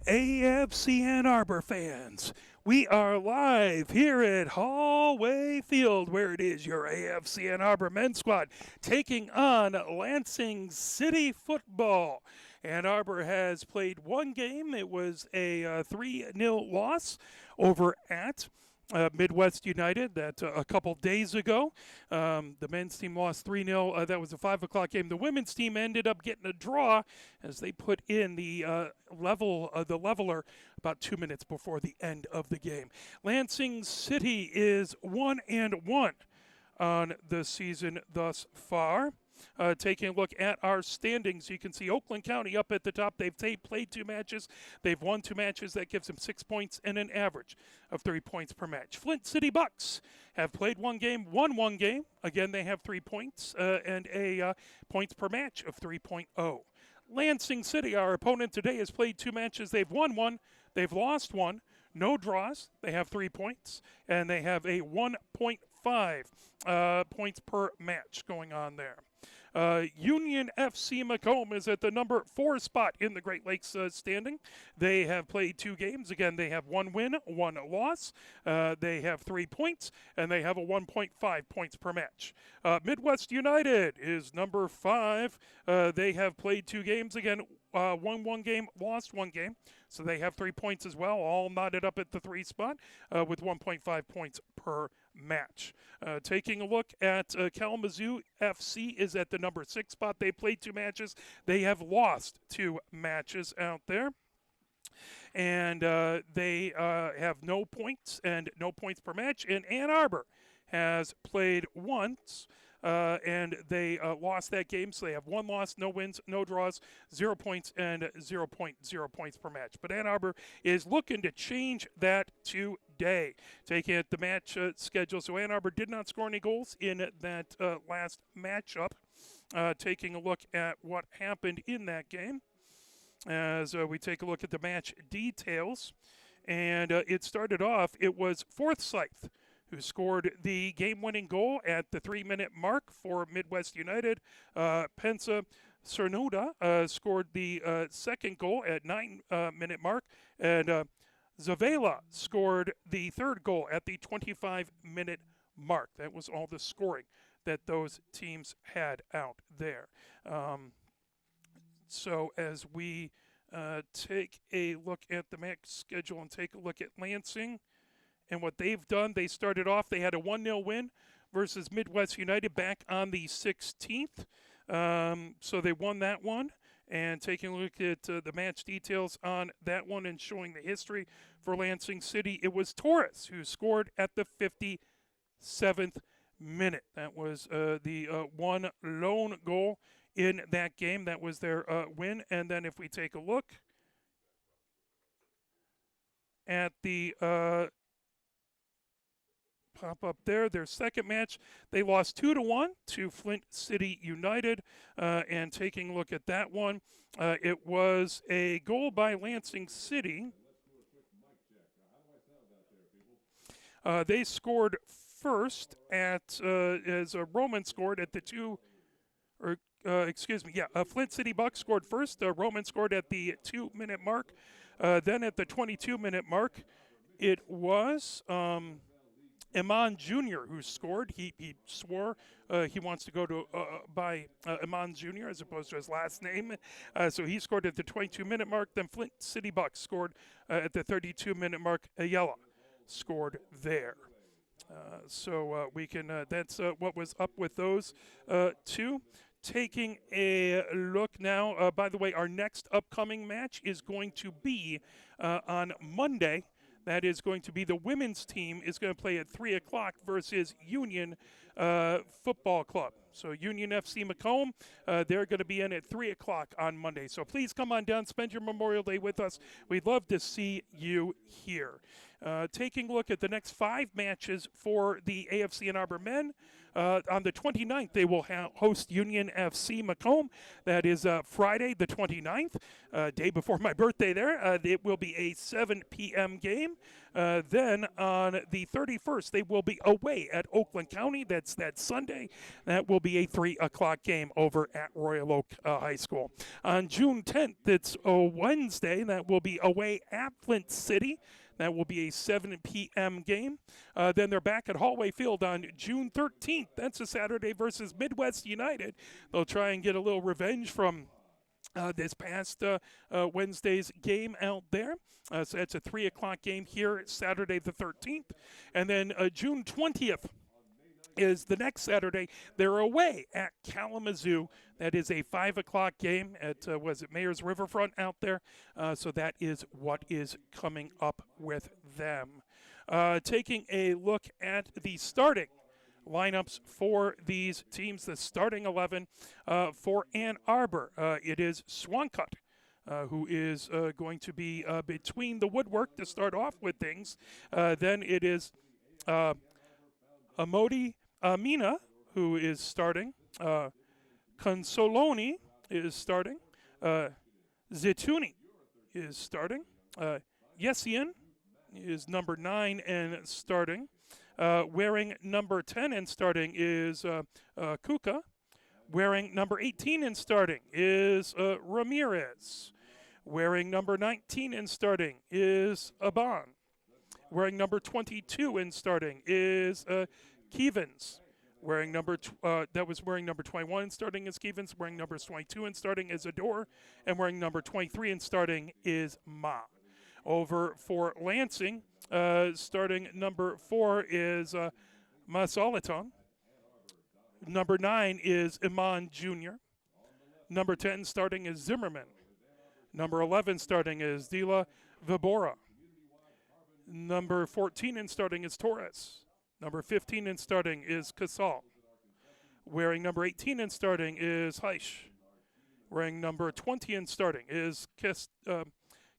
AFC Ann Arbor fans, we are live here at Hallway Field, where it is your AFC Ann Arbor men's squad taking on Lansing City football. Ann Arbor has played one game. It was a 3-0 loss over at Midwest United that a couple days ago. The men's team lost 3-0. That was a 5 o'clock game. The women's team ended up getting a draw as they put in the leveler about 2 minutes before the end of the game. Lansing City is 1-1 on the season thus far. Taking a look at our standings, you can see Oakland County up at the top. They've played 2 matches. They've won 2 matches. That gives them 6 points and an average of 3 points per match. Flint City Bucks have played 1 game, won 1 game. Again, they have 3 points and a points per match of 3.0. Lansing City, our opponent today, has played 2 matches. They've won 1. They've lost 1. No draws. They have 3 points, and they have a 1.5 points per match going on there. Union FC Macomb is at the number 4 spot in the Great Lakes standing. They have played 2 games. Again, they have 1 win, 1 loss. They have 3 points, and they have a 1.5 points per match. Midwest United is number 5. They have played 2 games. Again, won 1 game, lost 1 game. So they have 3 points as well, all knotted up at the 3 spot with 1.5 points per match. Taking a look at Kalamazoo FC is at the number 6 spot. They played 2 matches. They have lost 2 matches out there. And they have no points and no points per match. And Ann Arbor has played once. And they lost that game, so they have 1 loss, no wins, no draws, 0 points, and 0.0 points per match. But Ann Arbor is looking to change that today. Taking at the match schedule, so Ann Arbor did not score any goals in that last matchup. Taking a look at what happened in that game as we take a look at the match details. And it started off, it was Forsyth who scored the game-winning goal at the 3-minute mark for Midwest United. Pensa Cernuda scored the second goal at 9-minute mark, and Zavala scored the third goal at the 25-minute mark. That was all the scoring that those teams had out there. So as we take a look at the match schedule and take a look at Lansing, and what they've done, they started off, they had a 1-0 win versus Midwest United back on the 16th. So they won that one. And taking a look at the match details on that one and showing the history for Lansing City, it was Torres who scored at the 57th minute. That was the one lone goal in that game. That was their win. And then if we take a look at the pop up there, their second match, they lost 2-1 to Flint City United. And taking a look at that one, it was a goal by Lansing City. They scored first at as Roman scored at the 2, or Flint City Bucks scored first. Roman scored at the 2-minute mark. Then at the 22-minute mark, it was Iman Jr. who scored. He swore he wants to go to by Iman Jr. as opposed to his last name. So he scored at the 22-minute mark. Then Flint City Bucks scored at the 32-minute mark. Ayala scored there. So we can. That's what was up with those 2. Taking a look now. By the way, our next upcoming match is going to be on Monday. That is going to be the women's team is going to play at 3 o'clock versus Union Football Club. So Union FC Macomb, they're going to be in at 3 o'clock on Monday. So please come on down, spend your Memorial Day with us. We'd love to see you here. Taking a look at the next 5 matches for the AFC Ann Arbor men. On the 29th, they will host Union FC Macomb. That is Friday the 29th, day before my birthday there. It will be a 7 p.m. game. Then on the 31st, they will be away at Oakland County. That's that Sunday. That will be a 3 o'clock game over at Royal Oak High School. On June 10th, it's a Wednesday. That will be away at Flint City. That will be a 7 p.m. game. Then they're back at Hallway Field on June 13th. That's a Saturday versus Midwest United. They'll try and get a little revenge from this past Wednesday's game out there. So that's a 3 o'clock game here Saturday the 13th. And then June 20th is the next Saturday. They're away at Kalamazoo. That is a 5 o'clock game at, was it Mayor's Riverfront out there? So that is what is coming up with them. Taking a look at the starting lineups for these teams, the starting 11 for Ann Arbor. It is Swancutt, who is going to be between the woodwork to start off with things. Then it is Amodi Mina, who is starting. Consoloni is starting. Zituni is starting. Yesian is number 9 and starting. Wearing number 10 and starting is Kuka. Wearing number 18 and starting is Ramirez. Wearing number 19 and starting is Aban. Wearing number 22 and starting is Kevins. Wearing number wearing number 21 and starting is Kevins. Wearing numbers 22 and starting is Ador, and wearing number 23 and starting is Ma. Over for Lansing, starting number 4 is Masalaton. Number 9 is Iman Jr. Number 10 starting is Zimmerman. Number 11 starting is Dila Vibora. Number 14 and starting is Torres. Number 15 and starting is Casal. Wearing number 18 and starting is Heisch. Wearing number 20 and starting is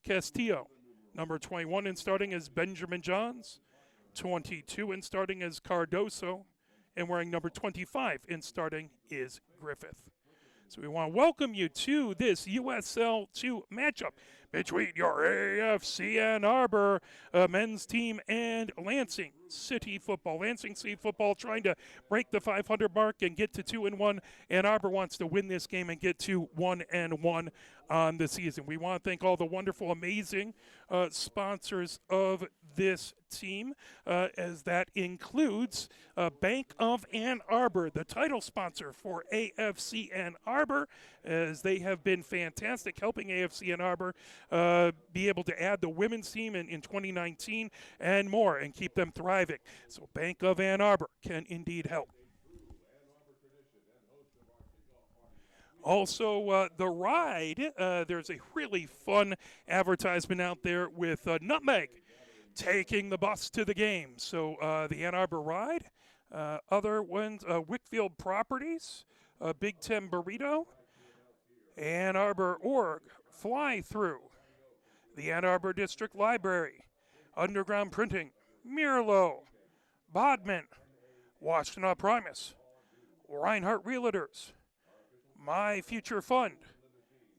Castillo. Number 21 and starting is Benjamin Johns. 22 and starting is Cardoso. And wearing number 25 and starting is Griffith. So we want to welcome you to this USL 2 matchup between your AFC Ann Arbor men's team and Lansing City football. Lansing City football trying to break the 500 mark and get to 2-1. Ann Arbor wants to win this game and get to 1-1 on the season. We want to thank all the wonderful, amazing sponsors of this team, as that includes Bank of Ann Arbor, the title sponsor for AFC Ann Arbor, as they have been fantastic helping AFC Ann Arbor be able to add the women's team in 2019 and more and keep them thriving. So Bank of Ann Arbor can indeed help. Also, the ride, there's a really fun advertisement out there with Nutmeg taking the bus to the game. So the Ann Arbor ride, other ones, Wickfield Properties, Big Ten Burrito, Ann Arbor Org, Fly Through, the Ann Arbor District Library, Underground Printing, Mirlo, Bodman, Washtenaw Primus, Reinhardt Realtors, My Future Fund,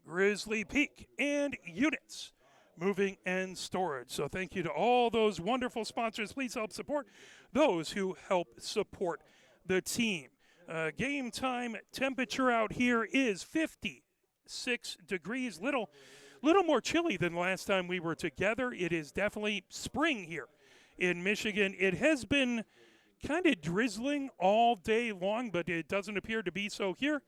Grizzly Peak, and Units Moving and Storage. So thank you to all those wonderful sponsors. Please help support those who help support the team. Game time temperature out here is 56 degrees. Little more chilly than last time we were together. It is definitely spring here in Michigan. It has been kind of drizzling all day long, but it doesn't appear to be so here.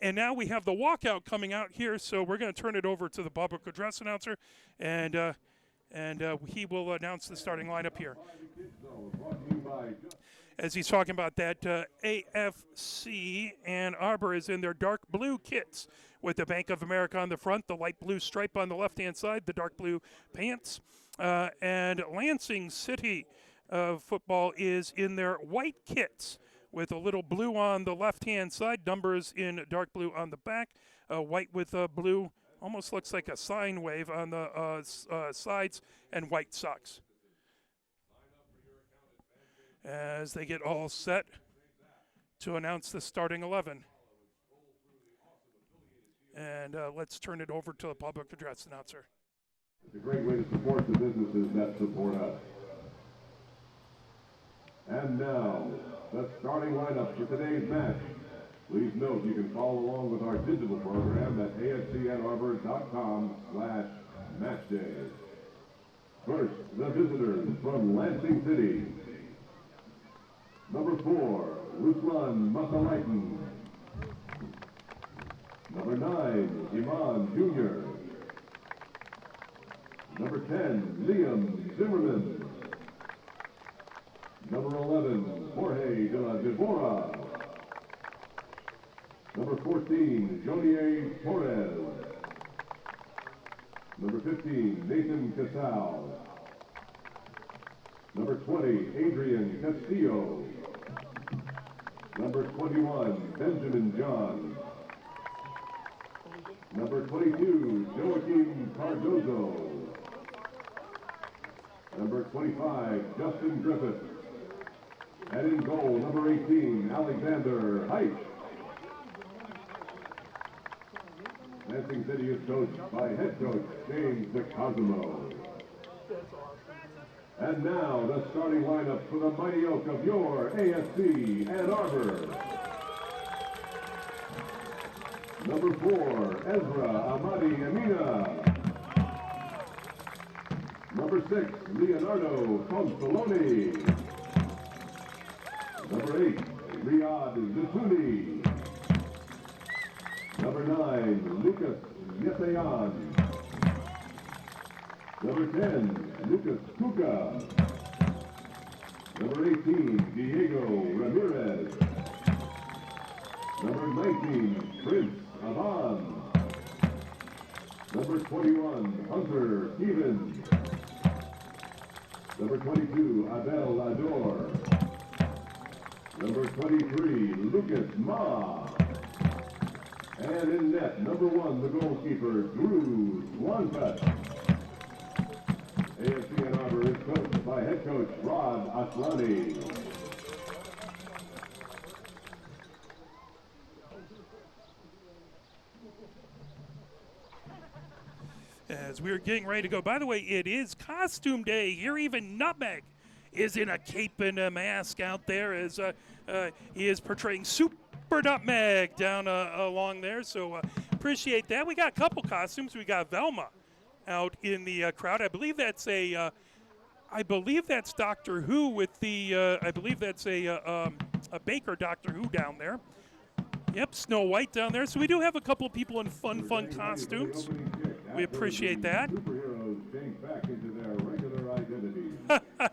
And now we have the walkout coming out here, so we're going to turn it over to the public address announcer, and he will announce the starting lineup here. As he's talking about that, AFC Ann Arbor is in their dark blue kits with the Bank of America on the front, the light blue stripe on the left-hand side, the dark blue pants. And Lansing City football is in their white kits with a little blue on the left-hand side, numbers in dark blue on the back, white with blue, almost looks like a sine wave on the sides, and white socks. As they get all set, to announce the starting 11. And let's turn it over to the public address announcer. It's a great way to support the businesses that support us. And now, the starting lineup for today's match. Please note you can follow along with our digital program at afcannarbor.com/matchday. First, the visitors from Lansing City. Number 4, Ruslan Masalaitan. Number 9, Iman Jr. Number 10, Liam Zimmerman. Number 11, Jorge de la Devora. Number 14, Jonier Torres. Number 15, Nathan Casal. Number 20, Adrian Castillo. Number 21, Benjamin John. Number 22, Joaquin Cardozo. Number 25, Justin Griffith. And in goal, number 18, Alexander Height. Lansing City is coached by head coach James DeCosimo. And now, the starting lineup for the Mighty Oak of your AFC Ann Arbor. Number 4, Ezra Amadi Amina. Number 6, Leonardo Consoloni. Number 8, Riyad Zitouni. Number 9, Lucas Yesayan. Number 10, Lucas Kuka. Number 18, Diego Ramirez. Number 19, Prince Avan. Number 21, Hunter Stevens. Number 22, Abel Ador. Number 23, Lucas Ma. And in net, number 1, the goalkeeper, Drew Swancutt. AFC Ann Arbor is coached by head coach Rod Aslani. As we're getting ready to go, by the way, it is costume day here. Even Nutmeg is in a cape and a mask out there as he is portraying Super Nutmeg down along there. So appreciate that. We got a couple costumes. We got Velma out in the crowd. I believe that's Doctor Who with the. I believe that's a Baker Doctor Who down there. Yep, Snow White down there. So we do have a couple of people in fun costumes. We appreciate that.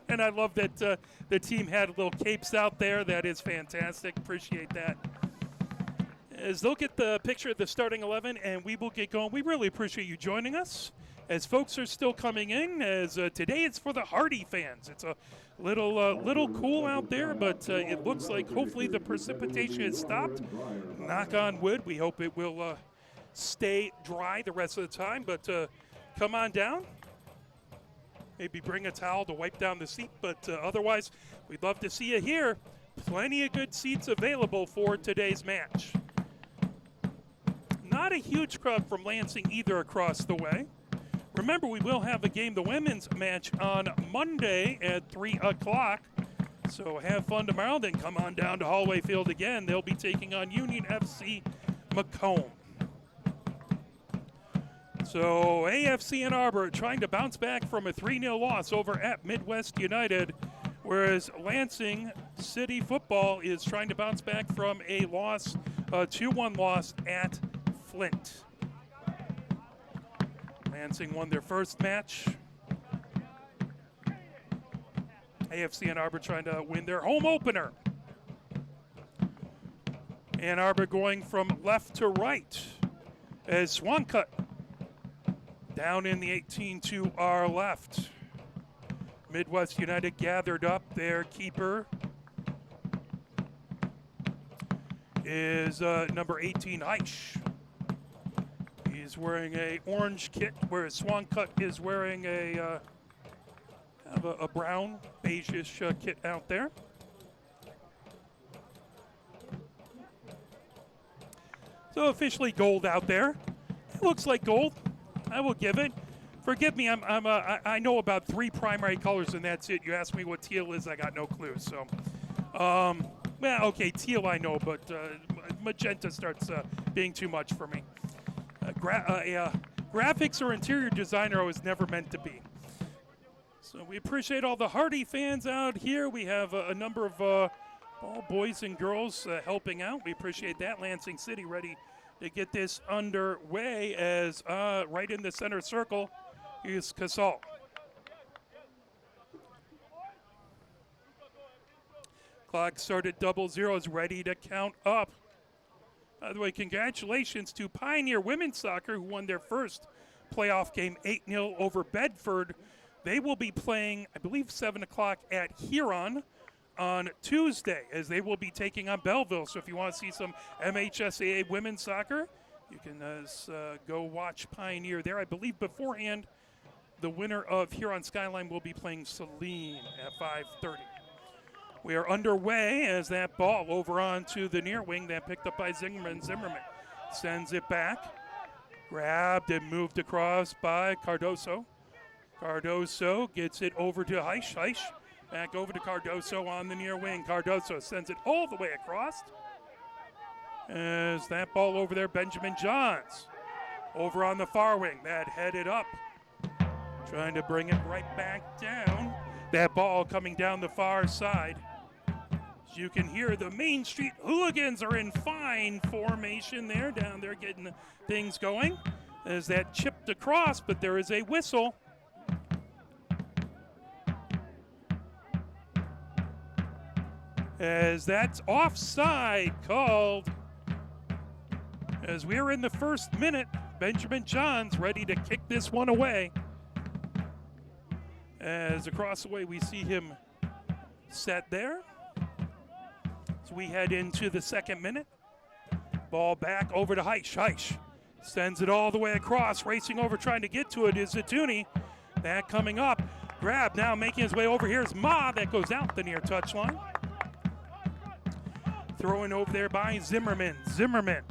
And I love that the team had little capes out there. That is fantastic. Appreciate that. As they'll get the picture of the starting 11, and we will get going. We really appreciate you joining us. As folks are still coming in, as today it's for the Hardy fans. It's a little cool out there, but it looks like hopefully the precipitation has stopped. Knock on wood. We hope it will stay dry the rest of the time, but come on down. Maybe bring a towel to wipe down the seat, but otherwise, we'd love to see you here. Plenty of good seats available for today's match. Not a huge crowd from Lansing either across the way. Remember, we will have a game, the women's match, on Monday at 3 o'clock. So have fun tomorrow, then come on down to Hallway Field again. They'll be taking on Union FC Macomb. So AFC Ann Arbor trying to bounce back from a 3-0 loss over at Midwest United, whereas Lansing City Football is trying to bounce back from a loss, a 2-1 loss at Flint. Lansing won their first match. AFC Ann Arbor trying to win their home opener. Ann Arbor going from left to right as Swancutt down in the 18 to our left. Midwest United gathered up. Their keeper is number 18, Heisch. He's wearing a orange kit, whereas Swancutt is wearing a kind of a brown, beige-ish kit out there. So officially gold out there. It looks like gold. I will give it. Forgive me, I know about 3 primary colors and that's it. You ask me what teal is, I got no clue. So, well, okay, teal I know, but magenta starts being too much for me. Graphics or interior designer I was never meant to be. So we appreciate all the Hardy fans out here. We have a number of all boys and girls helping out. We appreciate that. Lansing City ready to get this underway as right in the center circle is Casal. Clock started 00, ready to count up. By the way, congratulations to Pioneer Women's Soccer who won their first playoff game 8-0 over Bedford. They will be playing, I believe, 7 o'clock at Huron on Tuesday as they will be taking on Belleville. So if you want to see some MHSAA women's soccer, you can go watch Pioneer there. I believe beforehand, the winner of Huron Skyline will be playing Saline at 5:30. We are underway as that ball over onto the near wing, that picked up by Zimmerman. Zimmerman sends it back, grabbed and moved across by Cardoso. Cardoso gets it over to Heisch. Heisch back over to Cardoso on the near wing. Cardoso sends it all the way across. As that ball over there, Benjamin Johns over on the far wing. That headed up, trying to bring it right back down. That ball coming down the far side. As you can hear, the Main Street Hooligans are in fine formation there, down there getting things going. As that chipped across, but there is a whistle. As that's offside called. As we're in the first minute, Benjamin Johns ready to kick this one away. As across the way we see him set there. As we head into the second minute. Ball back over to Heisch. Heisch sends it all the way across. Racing over trying to get to it is Zatuni. That coming up. Grab now making his way over. Here's Ma. That goes out the near touchline. Throwing over there by Zimmerman. Zimmerman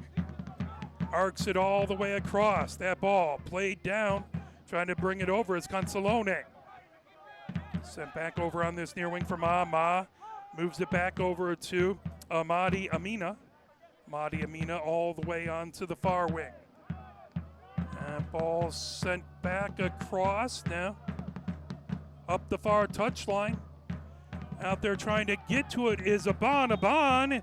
arcs it all the way across. That ball played down. Trying to bring it over is Consolone. Sent back over on this near wing for Ma. Ma moves it back over to Amadi Amina. Amadi Amina all the way onto the far wing. That ball sent back across now. Up the far touchline. Out there trying to get to it is Aban. Aban.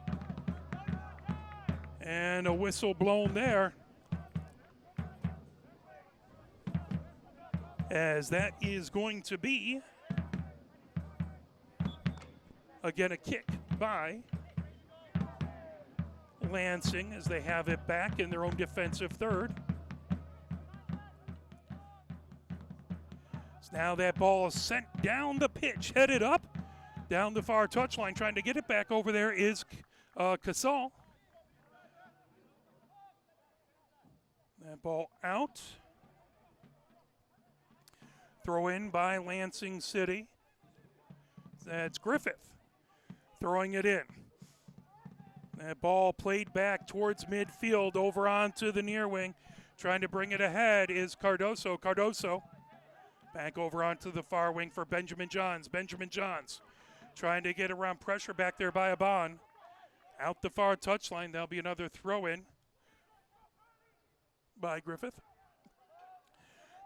And a whistle blown there. As that is going to be, again, a kick by Lansing as they have it back in their own defensive third. So now that ball is sent down the pitch, headed up, down the far touchline, trying to get it back over there is Casal. That ball out. Throw in by Lansing City. That's Griffith throwing it in. That ball played back towards midfield over onto the near wing. Trying to bring it ahead is Cardoso. Cardoso back over onto the far wing for Benjamin Johns. Benjamin Johns trying to get around pressure back there by Aban. Out the far touchline. That'll be another throw in by Griffith.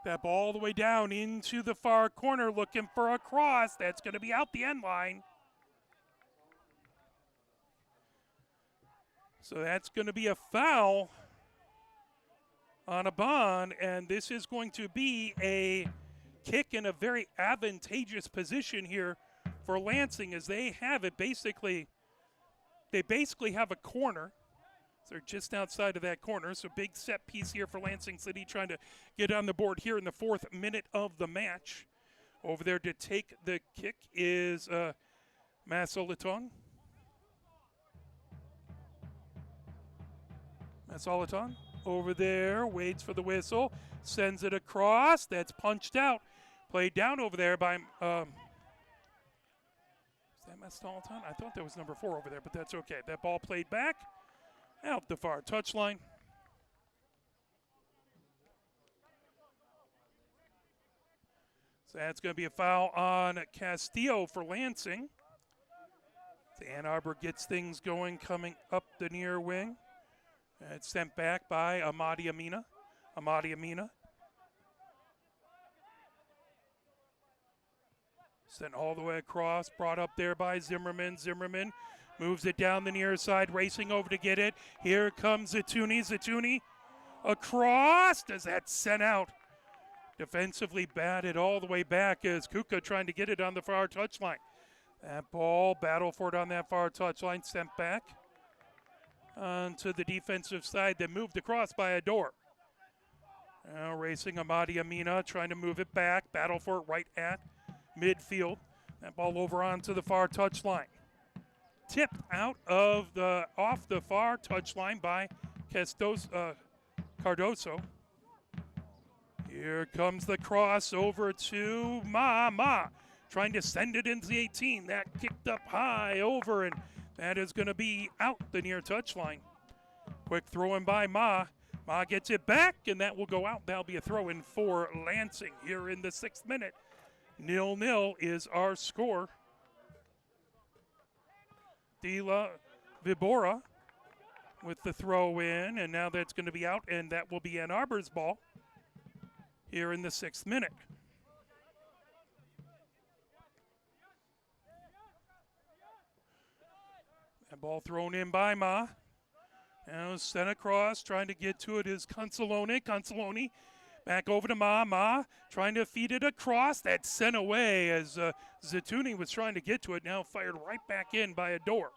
That ball all the way down into the far corner looking for a cross. That's going to be out the end line. So that's going to be a foul on Aban, and this is going to be a kick in a very advantageous position here for Lansing as they have it basically. They basically have a corner. So they're just outside of that corner. So big set piece here for Lansing City trying to get on the board here in the 4th minute of the match. Over there to take the kick is Masoliton. Masoliton over there, waits for the whistle, sends it across. That's punched out. Played down over there by, is that Masoliton? I thought that was number 4 over there, but that's okay. That ball played back. Out the far touchline. So that's going to be a foul on Castillo for Lansing. Ann Arbor gets things going coming up the near wing. It's sent back by Amadi Amina. Sent all the way across, brought up there by Zimmerman. Zimmerman moves it down the near side, racing over to get it. Here comes Zatuni across. Does that sent out? Defensively batted all the way back as Kuka trying to get it on the far touchline. That ball, battle for it on that far touchline, sent back onto the defensive side, then moved across by Arbor. Now racing Amadi Amina, trying to move it back, battle for it right at midfield. That ball over onto the far touchline. Tipped out of off the far touchline by Cardoso. Here comes the cross over to Ma. Trying to send it into the 18. That kicked up high over, and that is going to be out the near touchline. Quick throw in by Ma. Ma gets it back, and that will go out. That'll be a throw in for Lansing here in the 6th minute. 0-0 is our score. Dila Vibora with the throw in, and now that's going to be out, and that will be Ann Arbor's ball here in the 6th minute. That ball thrown in by Ma. Now sent across, trying to get to it is Consolone. Consolone back over to Ma. Ma trying to feed it across. That's sent away as Zatuni was trying to get to it. Now fired right back in by Arbor.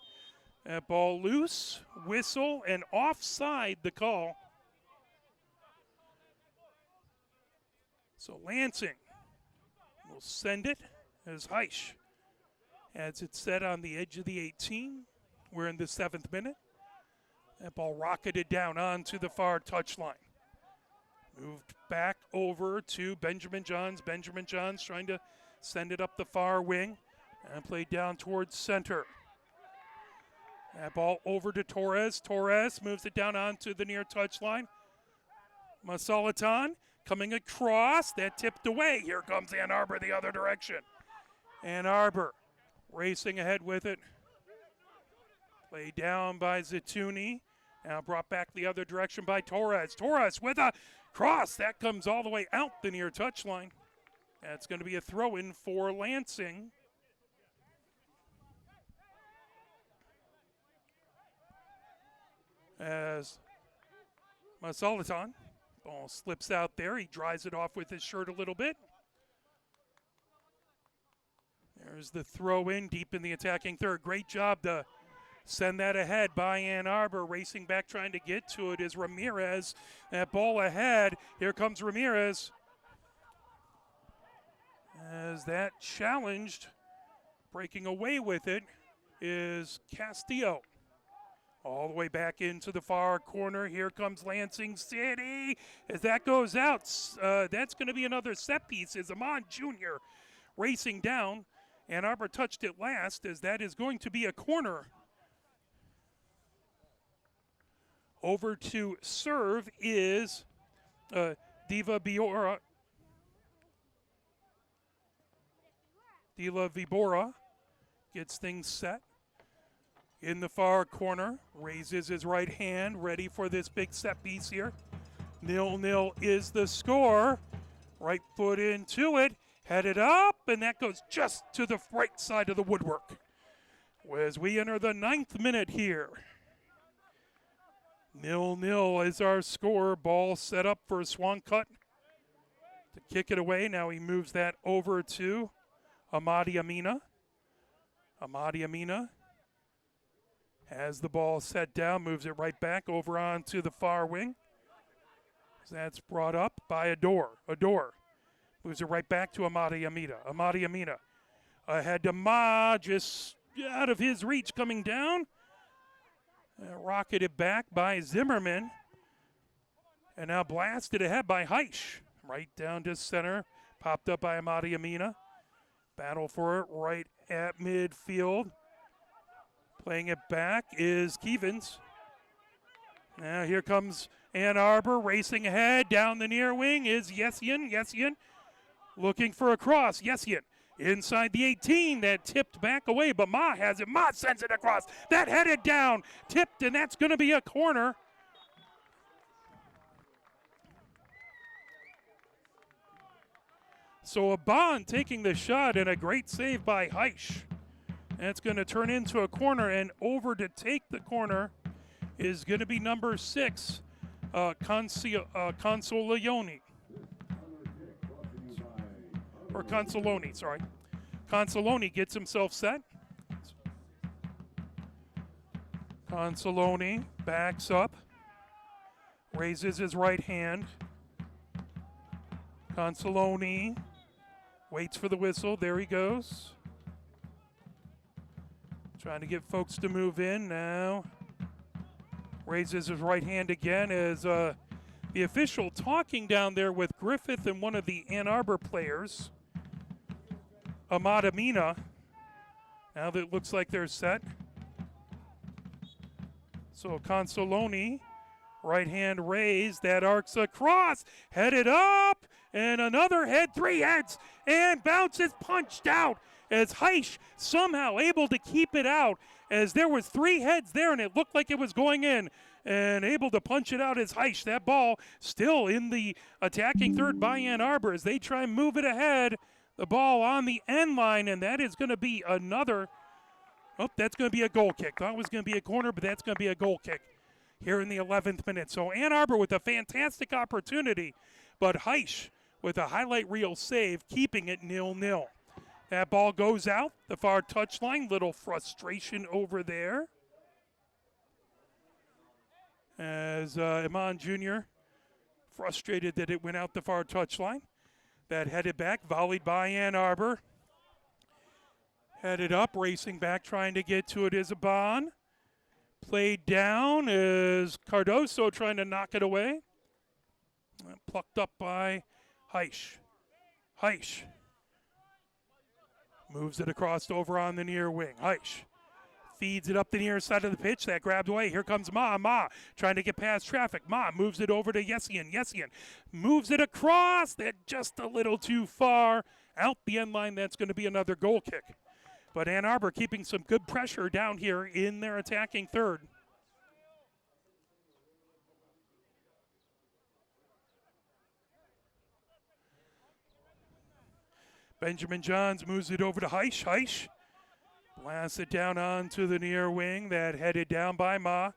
That ball loose, whistle, and offside the call. So Lansing will send it as Heisch has it set on the edge of the 18. We're in the 7th minute. That ball rocketed down onto the far touchline. Moved back over to Benjamin Johns. Benjamin Johns trying to send it up the far wing and played down towards center. That ball over to Torres. Torres moves it down onto the near touchline. Masalatan coming across. That tipped away. Here comes Ann Arbor the other direction. Ann Arbor racing ahead with it. Played down by Zatuni. Now brought back the other direction by Torres. Torres with a cross. That comes all the way out the near touchline. That's going to be a throw-in for Lansing. As Masalatan, ball slips out there. He dries it off with his shirt a little bit. There's the throw-in deep in the attacking third. Great job to send that ahead by Ann Arbor. Racing back trying to get to it is Ramirez. That ball ahead. Here comes Ramirez. As that challenged, breaking away with it is Castillo. All the way back into the far corner. Here comes Lansing City. As that goes out, that's going to be another set piece as Amon Jr. racing down. Ann Arbor touched it last as that is going to be a corner. Over to serve is Dila Vibora gets things set. In the far corner, raises his right hand, ready for this big set piece here. 0-0 is the score. Right foot into it, headed up, and that goes just to the right side of the woodwork. As we enter the 9th minute here. 0-0 is our score. Ball set up for Swancut to kick it away. Now he moves that over to Amadi Amina. Amadi Amina has the ball set down, moves it right back over onto the far wing. That's brought up by Arbor. Arbor moves it right back to Amadi Amina. Amadi Amina ahead to Ma, just out of his reach coming down. Rocketed back by Zimmerman. And now blasted ahead by Heisch. Right down to center. Popped up by Amadi Amina. Battle for it right at midfield. Playing it back is Kevens. Now here comes Ann Arbor racing ahead. Down the near wing is Yesian. Yesian looking for a cross. Yesian inside the 18. That tipped back away, but Ma has it. Ma sends it across. That headed down, tipped, and that's going to be a corner. So a Bond taking the shot and a great save by Heisch. That's going to turn into a corner, and over to take the corner is going to be number 6, Consoloni. Or Consoloni, sorry. Consoloni gets himself set. Consoloni backs up, raises his right hand. Consoloni waits for the whistle. There he goes. Trying to get folks to move in now. Raises his right hand again as the official talking down there with Griffith and one of the Ann Arbor players, Amada Mina. Now that it looks like they're set. So Consoloni, right hand raised, that arcs across, headed up, and another head, 3 heads, and bounces punched out as Heisch somehow able to keep it out as there was 3 heads there and it looked like it was going in, and able to punch it out as Heisch. That ball still in the attacking third by Ann Arbor as they try and move it ahead. The ball on the end line, and that is going to be another, that's going to be a goal kick. Thought it was going to be a corner, but that's going to be a goal kick here in the 11th minute. So Ann Arbor with a fantastic opportunity, but Heisch with a highlight reel save, keeping it 0-0. That ball goes out, the far touchline. Little frustration over there as Iman Jr. frustrated that it went out the far touchline. That headed back, volleyed by Ann Arbor. Headed up, racing back, trying to get to it is Aban. Played down is Cardoso trying to knock it away. Plucked up by Heisch. Heisch moves it across over on the near wing. Heisch feeds it up the near side of the pitch. That grabbed away. Here comes Ma. Ma trying to get past traffic. Ma moves it over to Yesian. Yesian moves it across. That just a little too far. Out the end line. That's going to be another goal kick. But Ann Arbor keeping some good pressure down here in their attacking third. Benjamin Johns moves it over to Heisch. Heisch blasts it down onto the near wing. That headed down by Ma.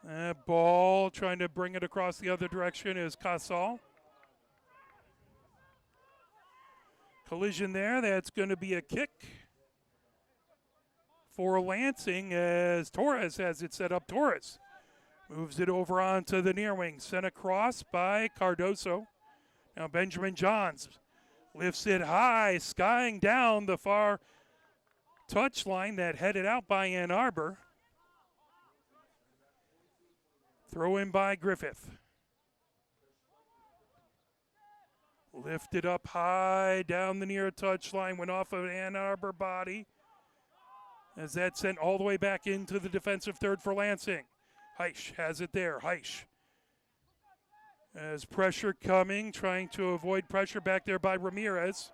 That ball trying to bring it across the other direction is Casal. Collision there. That's going to be a kick for Lansing as Torres has it set up. Torres moves it over onto the near wing. Sent across by Cardoso. Now Benjamin Johns lifts it high, skying down the far touchline. That headed out by Ann Arbor. Throw in by Griffith. Lifted up high down the near touchline, went off of Ann Arbor body as that sent all the way back into the defensive third for Lansing. Heisch has it there. Heisch as pressure coming, trying to avoid pressure back there by Ramirez.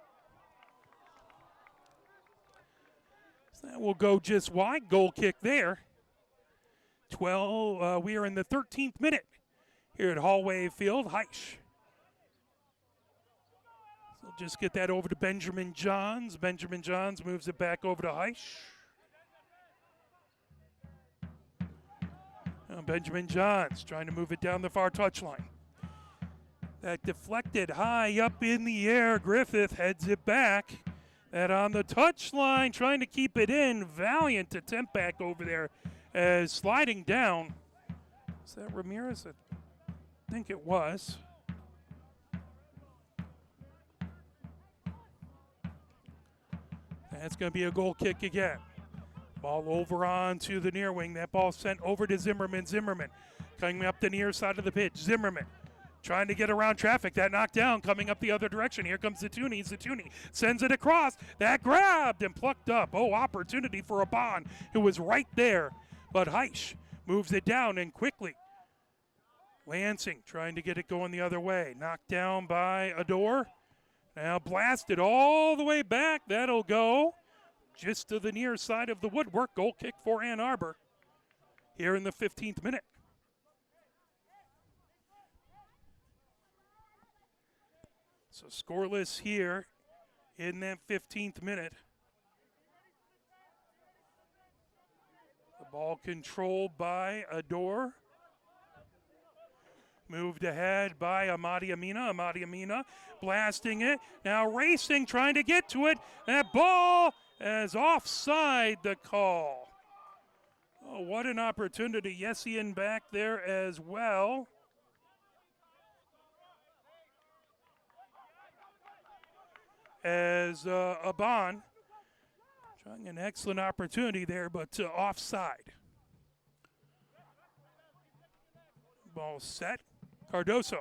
So that will go just wide. Goal kick there. We are in the 13th minute here at Hallway Field. Heisch. So just get that over to Benjamin Johns. Benjamin Johns moves it back over to Heisch. Now Benjamin Johns trying to move it down the far touchline. That deflected high up in the air. Griffith heads it back. That on the touchline, trying to keep it in. Valiant attempt back over there as sliding down. Is that Ramirez? I think it was. That's going to be a goal kick again. Ball over onto the near wing. That ball sent over to Zimmerman. Zimmerman coming up the near side of the pitch. Zimmerman trying to get around traffic. That knocked down, coming up the other direction. Here comes Zatuni. Zatuni sends it across. That grabbed and plucked up. Oh, opportunity for Aban, who was right there. But Heisch moves it down and quickly. Lansing trying to get it going the other way. Knocked down by Ador. Now blasted all the way back. That'll go just to the near side of the woodwork. Goal kick for Ann Arbor here in the 15th minute. So scoreless here in that 15th minute. The ball controlled by Arbor. Moved ahead by Amadi Amina. Amadi Amina blasting it. Now racing, trying to get to it. That ball is offside, the call. Oh, what an opportunity. Yessian back there as well. As Aban trying an excellent opportunity there, but offside. Ball set. Cardoso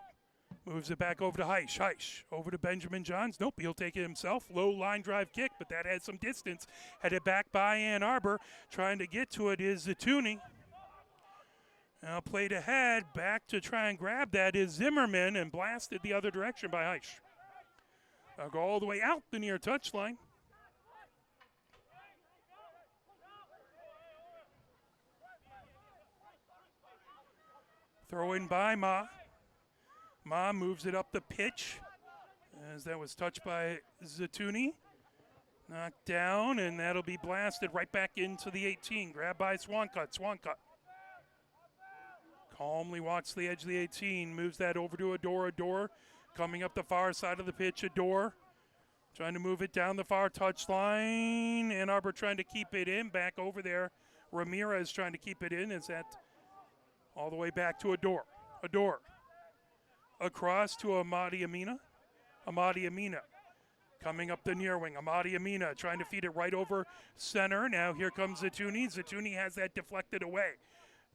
moves it back over to Heisch. Heisch over to Benjamin Johns. Nope, he'll take it himself. Low line drive kick, but that had some distance. Headed back by Ann Arbor. Trying to get to it is Zatuni. Now played ahead. Back to try and grab that is Zimmerman and blasted the other direction by Heisch. I'll go all the way out the near touchline. Throw in by Ma. Ma moves it up the pitch as that was touched by Zatuni. Knocked down, and that'll be blasted right back into the 18. Grabbed by Swancut. Swancut calmly walks to the edge of the 18. Moves that over to Arbor. Arbor coming up the far side of the pitch. Arbor trying to move it down the far touchline. Ann Arbor trying to keep it in. Back over there. Ramirez trying to keep it in. Is that all the way back to Arbor. Arbor across to Amadi Amina. Amadi Amina coming up the near wing. Amadi Amina trying to feed it right over center. Now here comes Zatuni. Zatuni has that deflected away.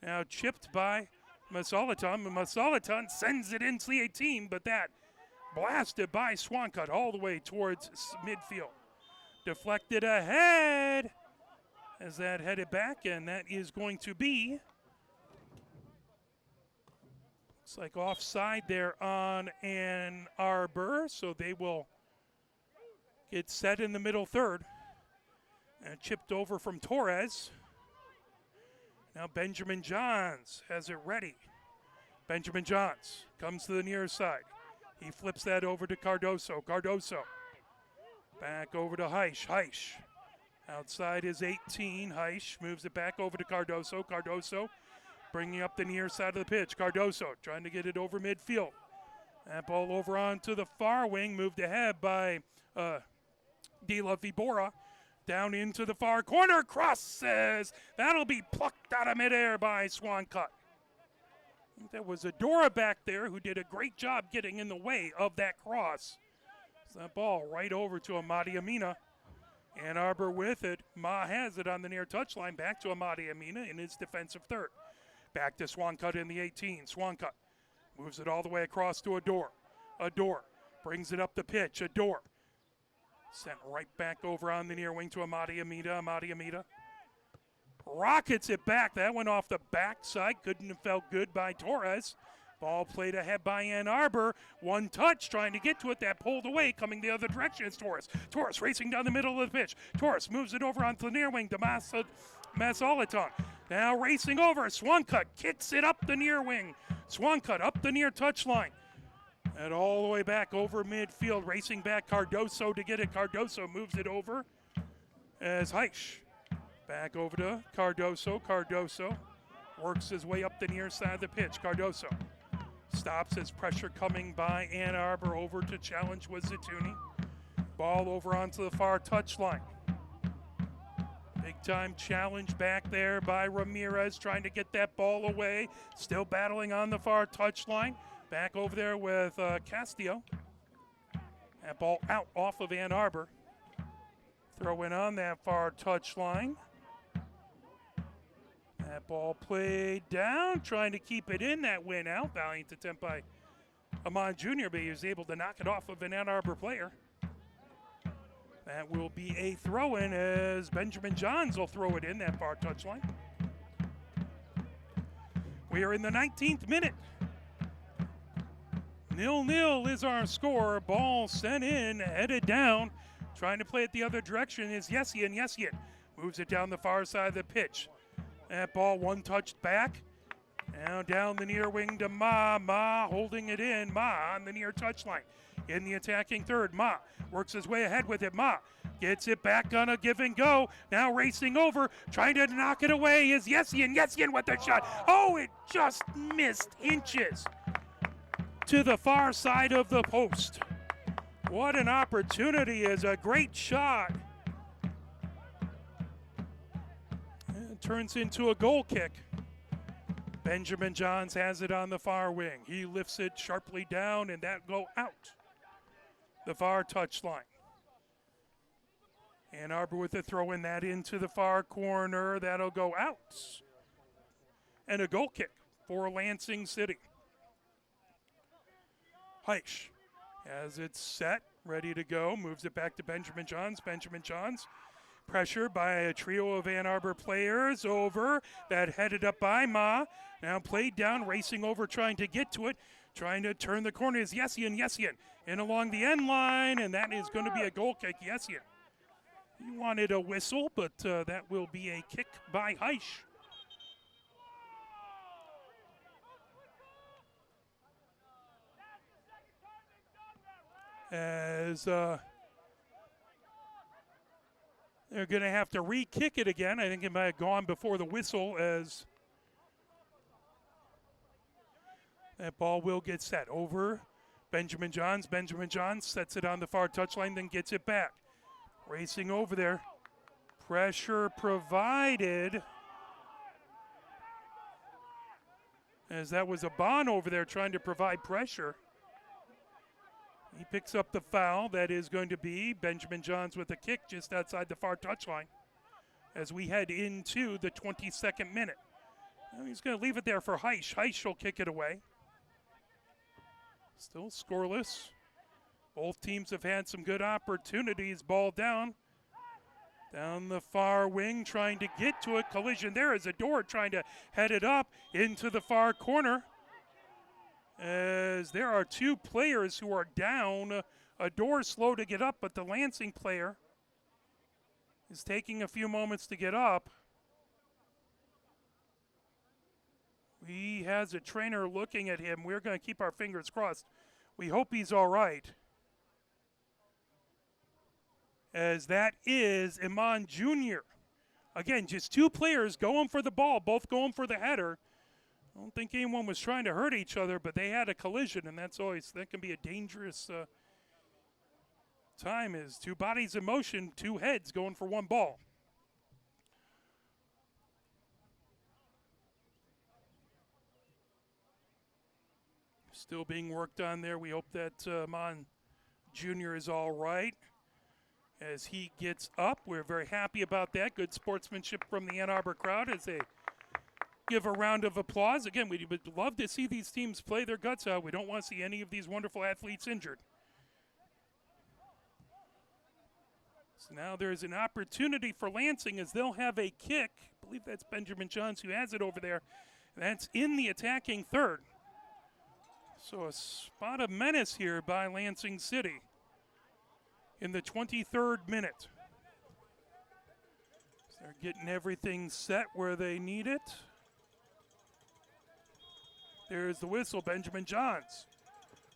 Now chipped by Masalaton. Masalaton sends it into the 18, but that blasted by Swancut all the way towards midfield. Deflected ahead as that headed back, and that is going to be, looks like offside there on Ann Arbor, so they will get set in the middle third. And chipped over from Torres. Now Benjamin Johns has it ready. Benjamin Johns comes to the near side. He flips that over to Cardoso. Cardoso back over to Heisch. Heisch outside his 18. Heisch moves it back over to Cardoso. Cardoso bringing up the near side of the pitch. Cardoso trying to get it over midfield. That ball over onto the far wing. Moved ahead by De La Vibora. Down into the far corner. Crosses. That'll be plucked out of midair by Swancut. I think that was Adora back there who did a great job getting in the way of that cross. So that ball right over to Amadi Amina. Ann Arbor with it. Ma has it on the near touchline. Back to Amadi Amina in his defensive third. Back to Swancut in the 18. Swancut moves it all the way across to Arbor. Arbor brings it up the pitch. Arbor sent right back over on the near wing to Amadi Amina. Amadi Amina rockets it back. That went off the backside. Couldn't have felt good by Torres. Ball played ahead by Ann Arbor. One touch trying to get to it. That pulled away. Coming the other direction is Torres. Torres racing down the middle of the pitch. Torres moves it over onto the near wing to Masalaton. Now racing over. Swancut kicks it up the near wing. Swancut up the near touchline. And all the way back over midfield. Racing back Cardoso to get it. Cardoso moves it over as Heisch. Back over to Cardoso. Cardoso works his way up the near side of the pitch. Cardoso stops as pressure coming by Ann Arbor over to challenge with Zatuni. Ball over onto the far touchline. Big time challenge back there by Ramirez trying to get that ball away. Still battling on the far touchline. Back over there with Castillo. That ball out off of Ann Arbor. Throw in on that far touchline. That ball played down, trying to keep it in. That went out. Valiant attempt by Amon Jr., but he was able to knock it off of an Ann Arbor player. That will be a throw-in as Benjamin Johns will throw it in that far touchline. We are in the 19th minute. 0-0 is our score. Ball sent in, headed down. Trying to play it the other direction is Yessian. Yessian moves it down the far side of the pitch. That ball one touched back. Now down the near wing to Ma. Ma holding it in. Ma on the near touchline. In the attacking third. Ma works his way ahead with it. Ma gets it back on a give and go. Now racing over. Trying to knock it away is Yessian. Yessian with the shot. Oh, it just missed inches to the far side of the post. What an opportunity, is a great shot. It turns into a goal kick. Benjamin Johns has it on the far wing. He lifts it sharply down, and that go out the far touchline. And Arbor with a throw in that into the far corner. That'll go out. And a goal kick for Lansing City. Heisch has it set, ready to go, moves it back to Benjamin Johns. Benjamin Johns, pressure by a trio of Ann Arbor players over, that headed up by Ma. Now played down, racing over, trying to get to it, trying to turn the corner is Yessian. Yessian in along the end line, and that is going to be a goal kick. Yessian, he wanted a whistle, but that will be a kick by Heisch. As they're going to have to re-kick it again. I think it might have gone before the whistle, as that ball will get set over Benjamin Johns. Benjamin Johns sets it on the far touchline, then gets it back. Racing over there. Pressure provided, as that was a Bond over there trying to provide pressure. He picks up the foul. That is going to be Benjamin Johns with a kick just outside the far touchline as we head into the 22nd minute. Now he's going to leave it there for Heisch. Heisch will kick it away. Still scoreless. Both teams have had some good opportunities. Ball down. Down the far wing, trying to get to it. Collision there is Arbor trying to head it up into the far corner. As there are two players who are down. Arbor slow to get up, but the Lansing player is taking a few moments to get up. He has a trainer looking at him. We're going to keep our fingers crossed. We hope he's all right. As that is Iman Jr. Again, just two players going for the ball, both going for the header. I don't think anyone was trying to hurt each other, but they had a collision, and that can be a dangerous time, is two bodies in motion, two heads going for one ball. Still being worked on there. We hope that Mon Jr. is all right as he gets up. We're very happy about that. Good sportsmanship from the Ann Arbor crowd as they give a round of applause. Again, we would love to see these teams play their guts out. We don't want to see any of these wonderful athletes injured. So now there's an opportunity for Lansing as they'll have a kick. I believe that's Benjamin Johns who has it over there. That's in the attacking third. So a spot of menace here by Lansing City in the 23rd minute. So they're getting everything set where they need it. There's the whistle, Benjamin Johns.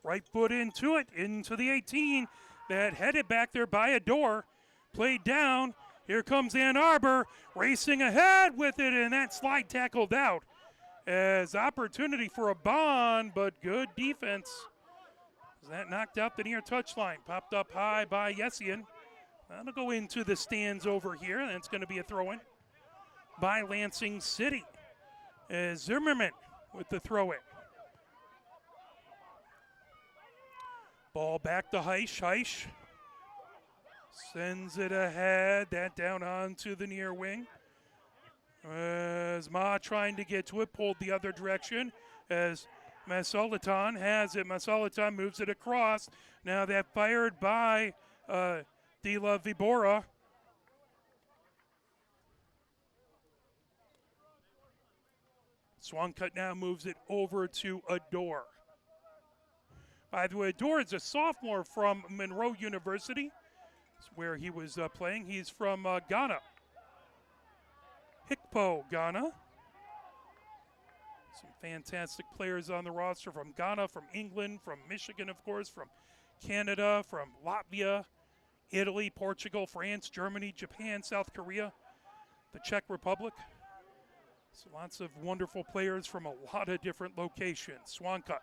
Right foot into it, into the 18. That headed back there by Arbor. Played down. Here comes Ann Arbor racing ahead with it, and that slide tackled out. As opportunity for a bond, but good defense. That knocked out the near touchline. Popped up high by Yessian. That'll go into the stands over here. That's going to be a throw-in by Lansing City. As Zimmerman with the throw-in. Ball back to Heisch. Heisch sends it ahead. That down onto the near wing. As Ma trying to get to it, pulled the other direction as Masolitan has it. Masolitan moves it across. Now that fired by De La Vibora. Swancut now moves it over to Arbor. By the way, Ador is a sophomore from Monroe University. That's where he was playing. He's from Ghana. Hikpo, Ghana. Some fantastic players on the roster from Ghana, from England, from Michigan, of course, from Canada, from Latvia, Italy, Portugal, France, Germany, Japan, South Korea, the Czech Republic. So lots of wonderful players from a lot of different locations. Swancut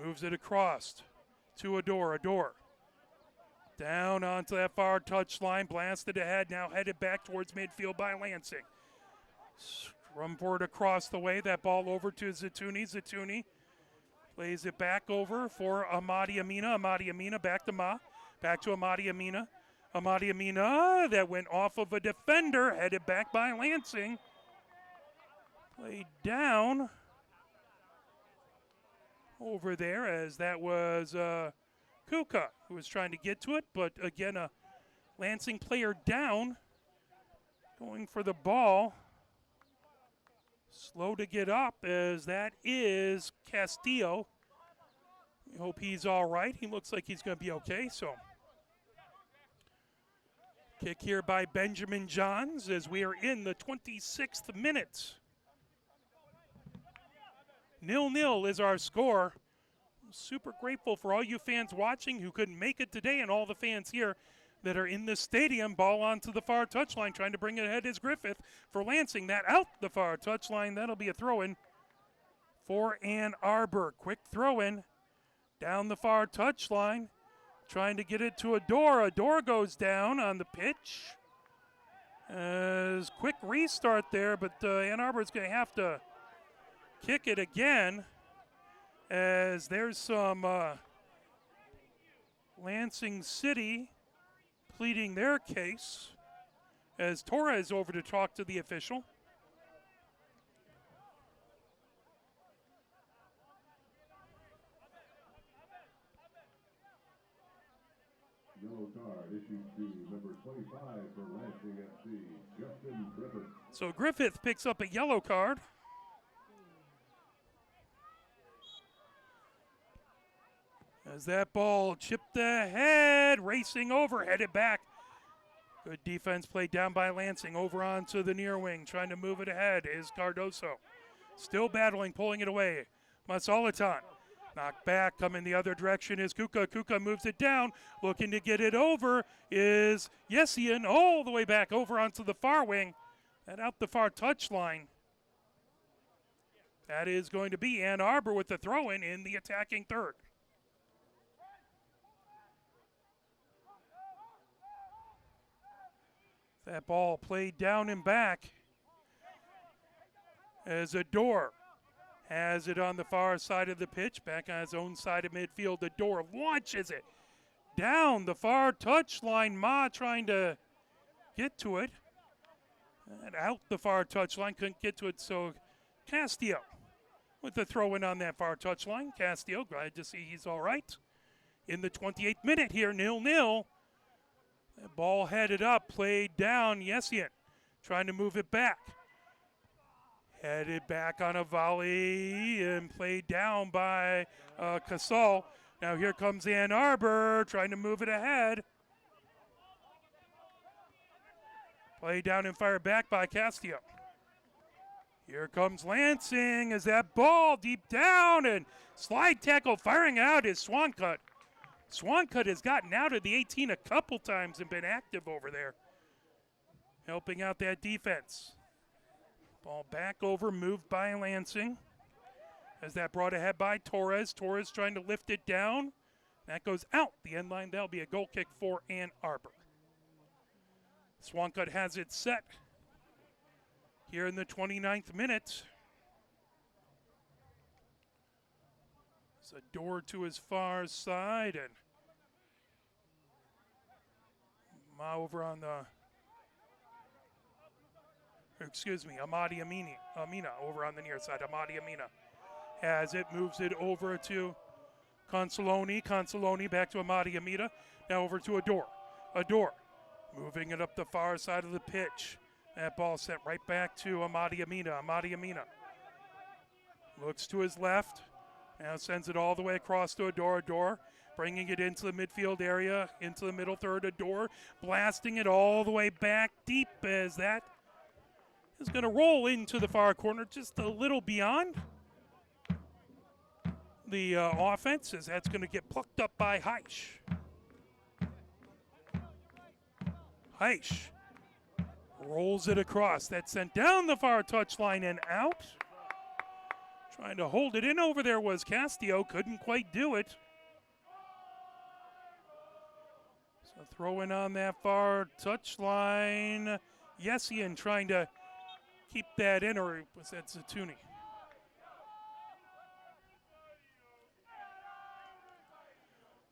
moves it across to Ador. Ador down onto that far touchline, blasted ahead, now headed back towards midfield by Lansing. Scrum across the way, that ball over to Zatuni. Zatuni plays it back over for Amadi Amina. Amadi Amina back to Ma. Back to Amadi Amina. Amadi Amina, that went off of a defender, headed back by Lansing. Played down over there as that was Kuka who was trying to get to it, but again, a Lansing player down, going for the ball. Slow to get up as that is Castillo. We hope he's all right. He looks like he's going to be okay, so. Kick here by Benjamin Johns as we are in the 26th minute. 0-0 is our score. Super grateful for all you fans watching who couldn't make it today and all the fans here that are in the stadium. Ball onto the far touchline, trying to bring it ahead is Griffith for Lansing. That out the far touchline. That'll be a throw-in for Ann Arbor. Quick throw-in down the far touchline, trying to get it to Ador. Ador goes down on the pitch. As quick restart there, but Ann Arbor's going to have to kick it again, as there's some Lansing City pleading their case, as Torres over to talk to the official. Yellow card issued to number 25 for Lansing FC, Justin Griffith. So Griffith picks up a yellow card. As that ball chipped ahead, racing over, headed back. Good defense played down by Lansing. Over onto the near wing, trying to move it ahead is Cardoso. Still battling, pulling it away. Masolitan knocked back, coming the other direction is Kuka. Kuka moves it down, looking to get it over is Yessian, all the way back over onto the far wing and out the far touchline. That is going to be Ann Arbor with the throw-in in the attacking third. That ball played down and back as Ador has it on the far side of the pitch, back on his own side of midfield. Ador launches it down the far touchline. Ma trying to get to it. And out the far touchline, couldn't get to it, so Castillo with the throw-in on that far touchline. Castillo, glad to see he's all right. In the 28th minute here, 0-0. That ball headed up, played down. Yessian trying to move it back. Headed back on a volley and played down by Casal. Now here comes Ann Arbor trying to move it ahead. Played down and fired back by Castillo. Here comes Lansing as that ball deep down and slide tackle firing out is Swancut. Swancut has gotten out of the 18 a couple times and been active over there, helping out that defense. Ball back over, moved by Lansing. As that brought ahead by Torres. Torres trying to lift it down. That goes out the end line. That'll be a goal kick for Ann Arbor. Swancut has it set here in the 29th minute. A door to his far side, and Ma over on the, Amadi Amina over on the near side. Amadi Amina has it, moves it over to Consoloni. Consoloni back to Amadi Amina. Now over to Ador. Ador moving it up the far side of the pitch. That ball sent right back to Amadi Amina. Amadi Amina looks to his left. Now sends it all the way across to Adore, bringing it into the midfield area, into the middle third. Adore blasting it all the way back deep as that is going to roll into the far corner, just a little beyond the offense, as that's going to get plucked up by Heisch. Heisch rolls it across. That's sent down the far touchline and out. Trying to hold it in over there was Castillo. Couldn't quite do it. So throw in on that far touchline. Yessian trying to keep that in, or was that Zatuni?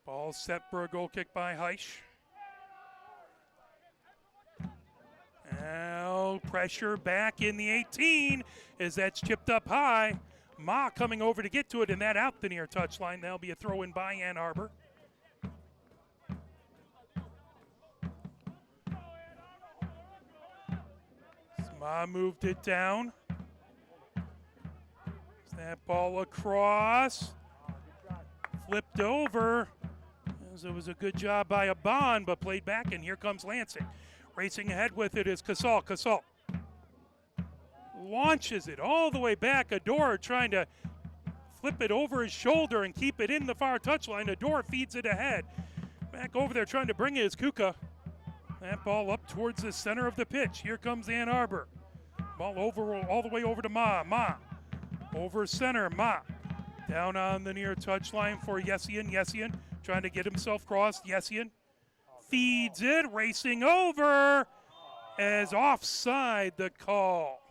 Ball set for a goal kick by Heisch. Now pressure back in the 18 as that's chipped up high. Ma coming over to get to it, and that out the near touchline. That'll be a throw in by Ann Arbor. Ma moved it down. That ball across. Flipped over. As it was a good job by Aban, but played back, and here comes Lansing. Racing ahead with it is Casal. Casal launches it all the way back. Adore trying to flip it over his shoulder and keep it in the far touchline. Adore feeds it ahead. Back over there trying to bring it is Kuka. That ball up towards the center of the pitch. Here comes Ann Arbor. Ball over all the way over to Ma. Ma over center. Ma down on the near touchline for Yessian. Yessian trying to get himself crossed. Yessian feeds it, racing over as offside the call.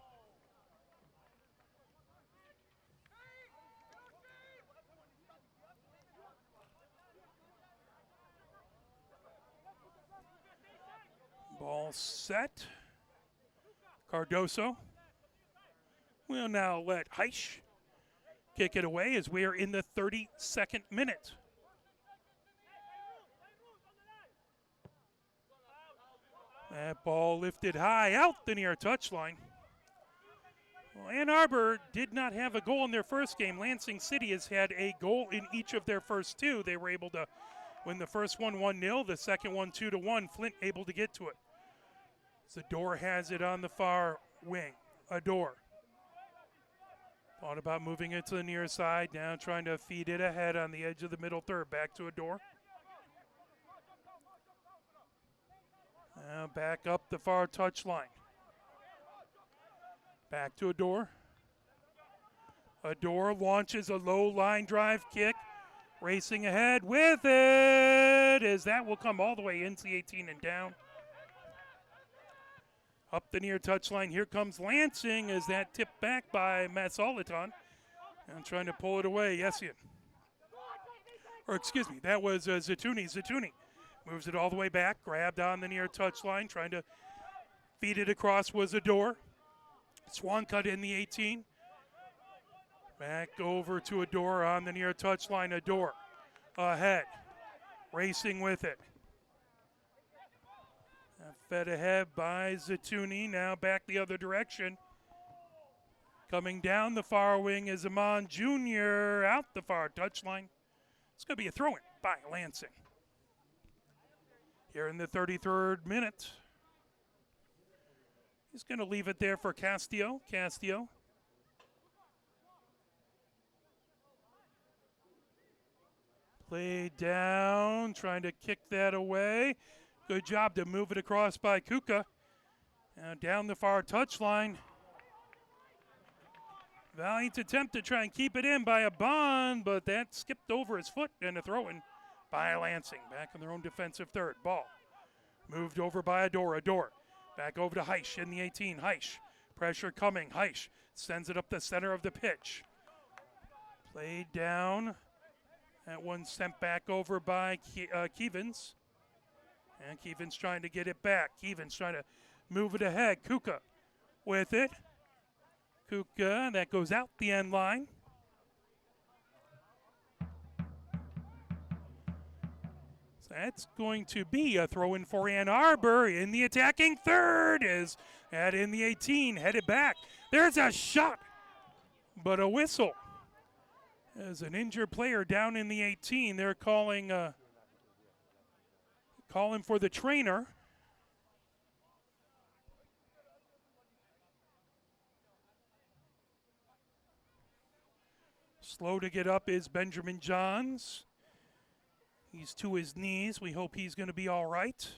Ball set. Cardoso will now let Heisch kick it away as we are in the 32nd minute. That ball lifted high out the near touchline. Well, Ann Arbor did not have a goal in their first game. Lansing City has had a goal in each of their first two. They were able to win the first one 1-0, the second one 2-1. Flint able to get to it. Zador has it on the far wing. Adore thought about moving it to the near side, now trying to feed it ahead on the edge of the middle third. Back to Adore. Now back up the far touchline. Back to Adore. Adore launches a low line drive kick. Racing ahead with it as that will come all the way into the 18 and down. Up the near touchline, here comes Lansing as that tipped back by Matsalitan. And trying to pull it away, Yessian. Or excuse me, that was Zatuni. Zatuni moves it all the way back, grabbed on the near touchline, trying to feed it across was Adore. Swan cut in the 18. Back over to Adore on the near touchline. Adore ahead, racing with it. Fed ahead by Zatuni, now back the other direction. Coming down the far wing is Amon Jr. out the far touchline. It's going to be a throw-in by Lansing. Here in the 33rd minute. He's going to leave it there for Castillo. Castillo. Played down, trying to kick that away. Good job to move it across by Kuka. Down the far touchline. Valiant attempt to try and keep it in by Aban, but that skipped over his foot, and a throw-in by Lansing. Back in their own defensive third. Ball moved over by Adore. Adore back over to Heisch in the 18. Heisch, pressure coming. Heisch sends it up the center of the pitch. Played down. That one sent back over by Kevins. And Kevins trying to get it back. Kevins trying to move it ahead. Kuka with it. Kuka, that goes out the end line. So that's going to be a throw-in for Ann Arbor in the attacking third. Is that in the 18, headed back. There's a shot, but a whistle. As an injured player down in the 18, they're calling for the trainer. Slow to get up is Benjamin Johns. He's to his knees. We hope he's going to be all right.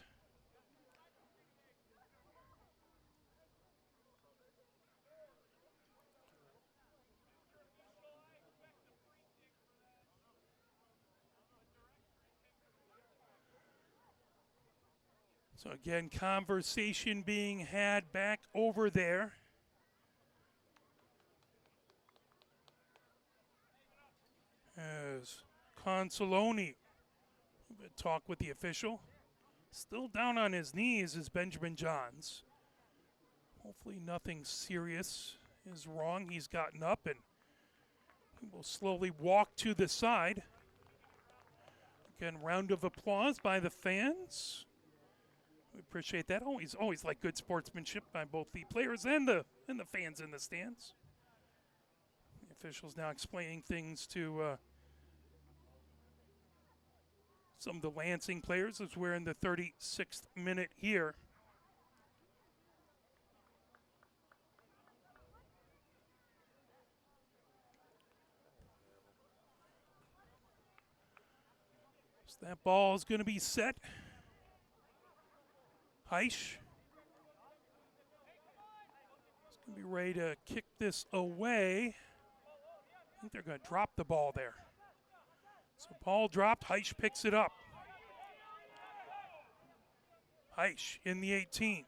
So again, conversation being had back over there. As Consoloni would talk with the official. Still down on his knees is Benjamin Johns. Hopefully nothing serious is wrong. He's gotten up and he will slowly walk to the side. Again, round of applause by the fans. We appreciate that. Always like good sportsmanship by both the players and the fans in the stands. The officials now explaining things to some of the Lansing players as we're in the 36th minute here. So that ball is going to be set. Heisch is going to be ready to kick this away. I think they're going to drop the ball there. So ball dropped, Heisch picks it up. Heisch in the 18.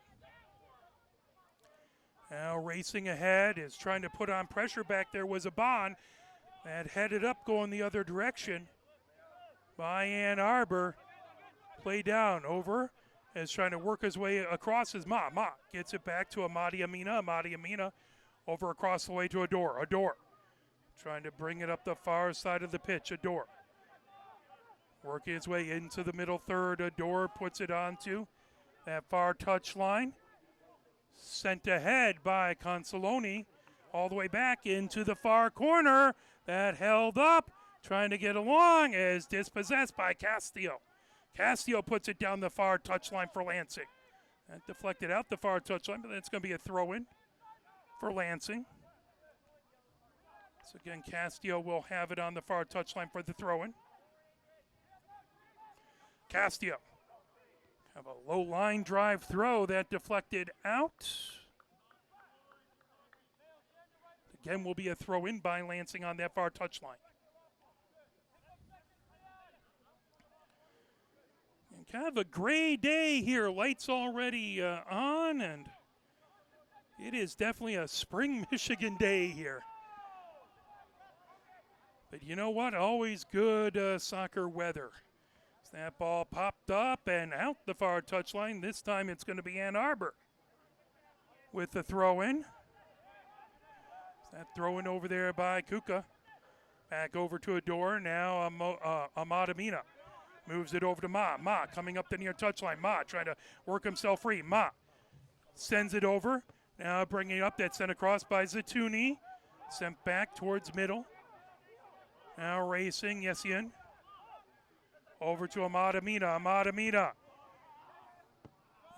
Now racing ahead is trying to put on pressure back there was a Bond that headed up going the other direction by Ann Arbor. Play down over. Is trying to work his way across his Ma gets it back to Amadi Amina. Amadi Amina over across the way to Ador. Ador trying to bring it up the far side of the pitch. Ador working his way into the middle third. Ador puts it onto that far touch line. Sent ahead by Consoloni all the way back into the far corner. That held up. Trying to get along is dispossessed by Castillo. Castillo puts it down the far touchline for Lansing. That deflected out the far touchline, but it's going to be a throw-in for Lansing. So again, Castillo will have it on the far touchline for the throw-in. Castillo have a low line drive throw that deflected out. Again, will be a throw-in by Lansing on that far touchline. Kind of a gray day here. Lights already on, and it is definitely a spring Michigan day here. But you know what? Always good soccer weather. That ball popped up and out the far touchline. This time it's going to be Ann Arbor with the throw-in. That throw-in over there by Kuka. Back over to Ador. Now Ahmad Amina. Moves it over to Ma. Ma coming up the near touchline. Ma trying to work himself free. Ma sends it over. Now bringing it up. That's sent across by Zatuni. Sent back towards middle. Now racing. Yessian. Over to Ahmad Amina. Ahmad Amina.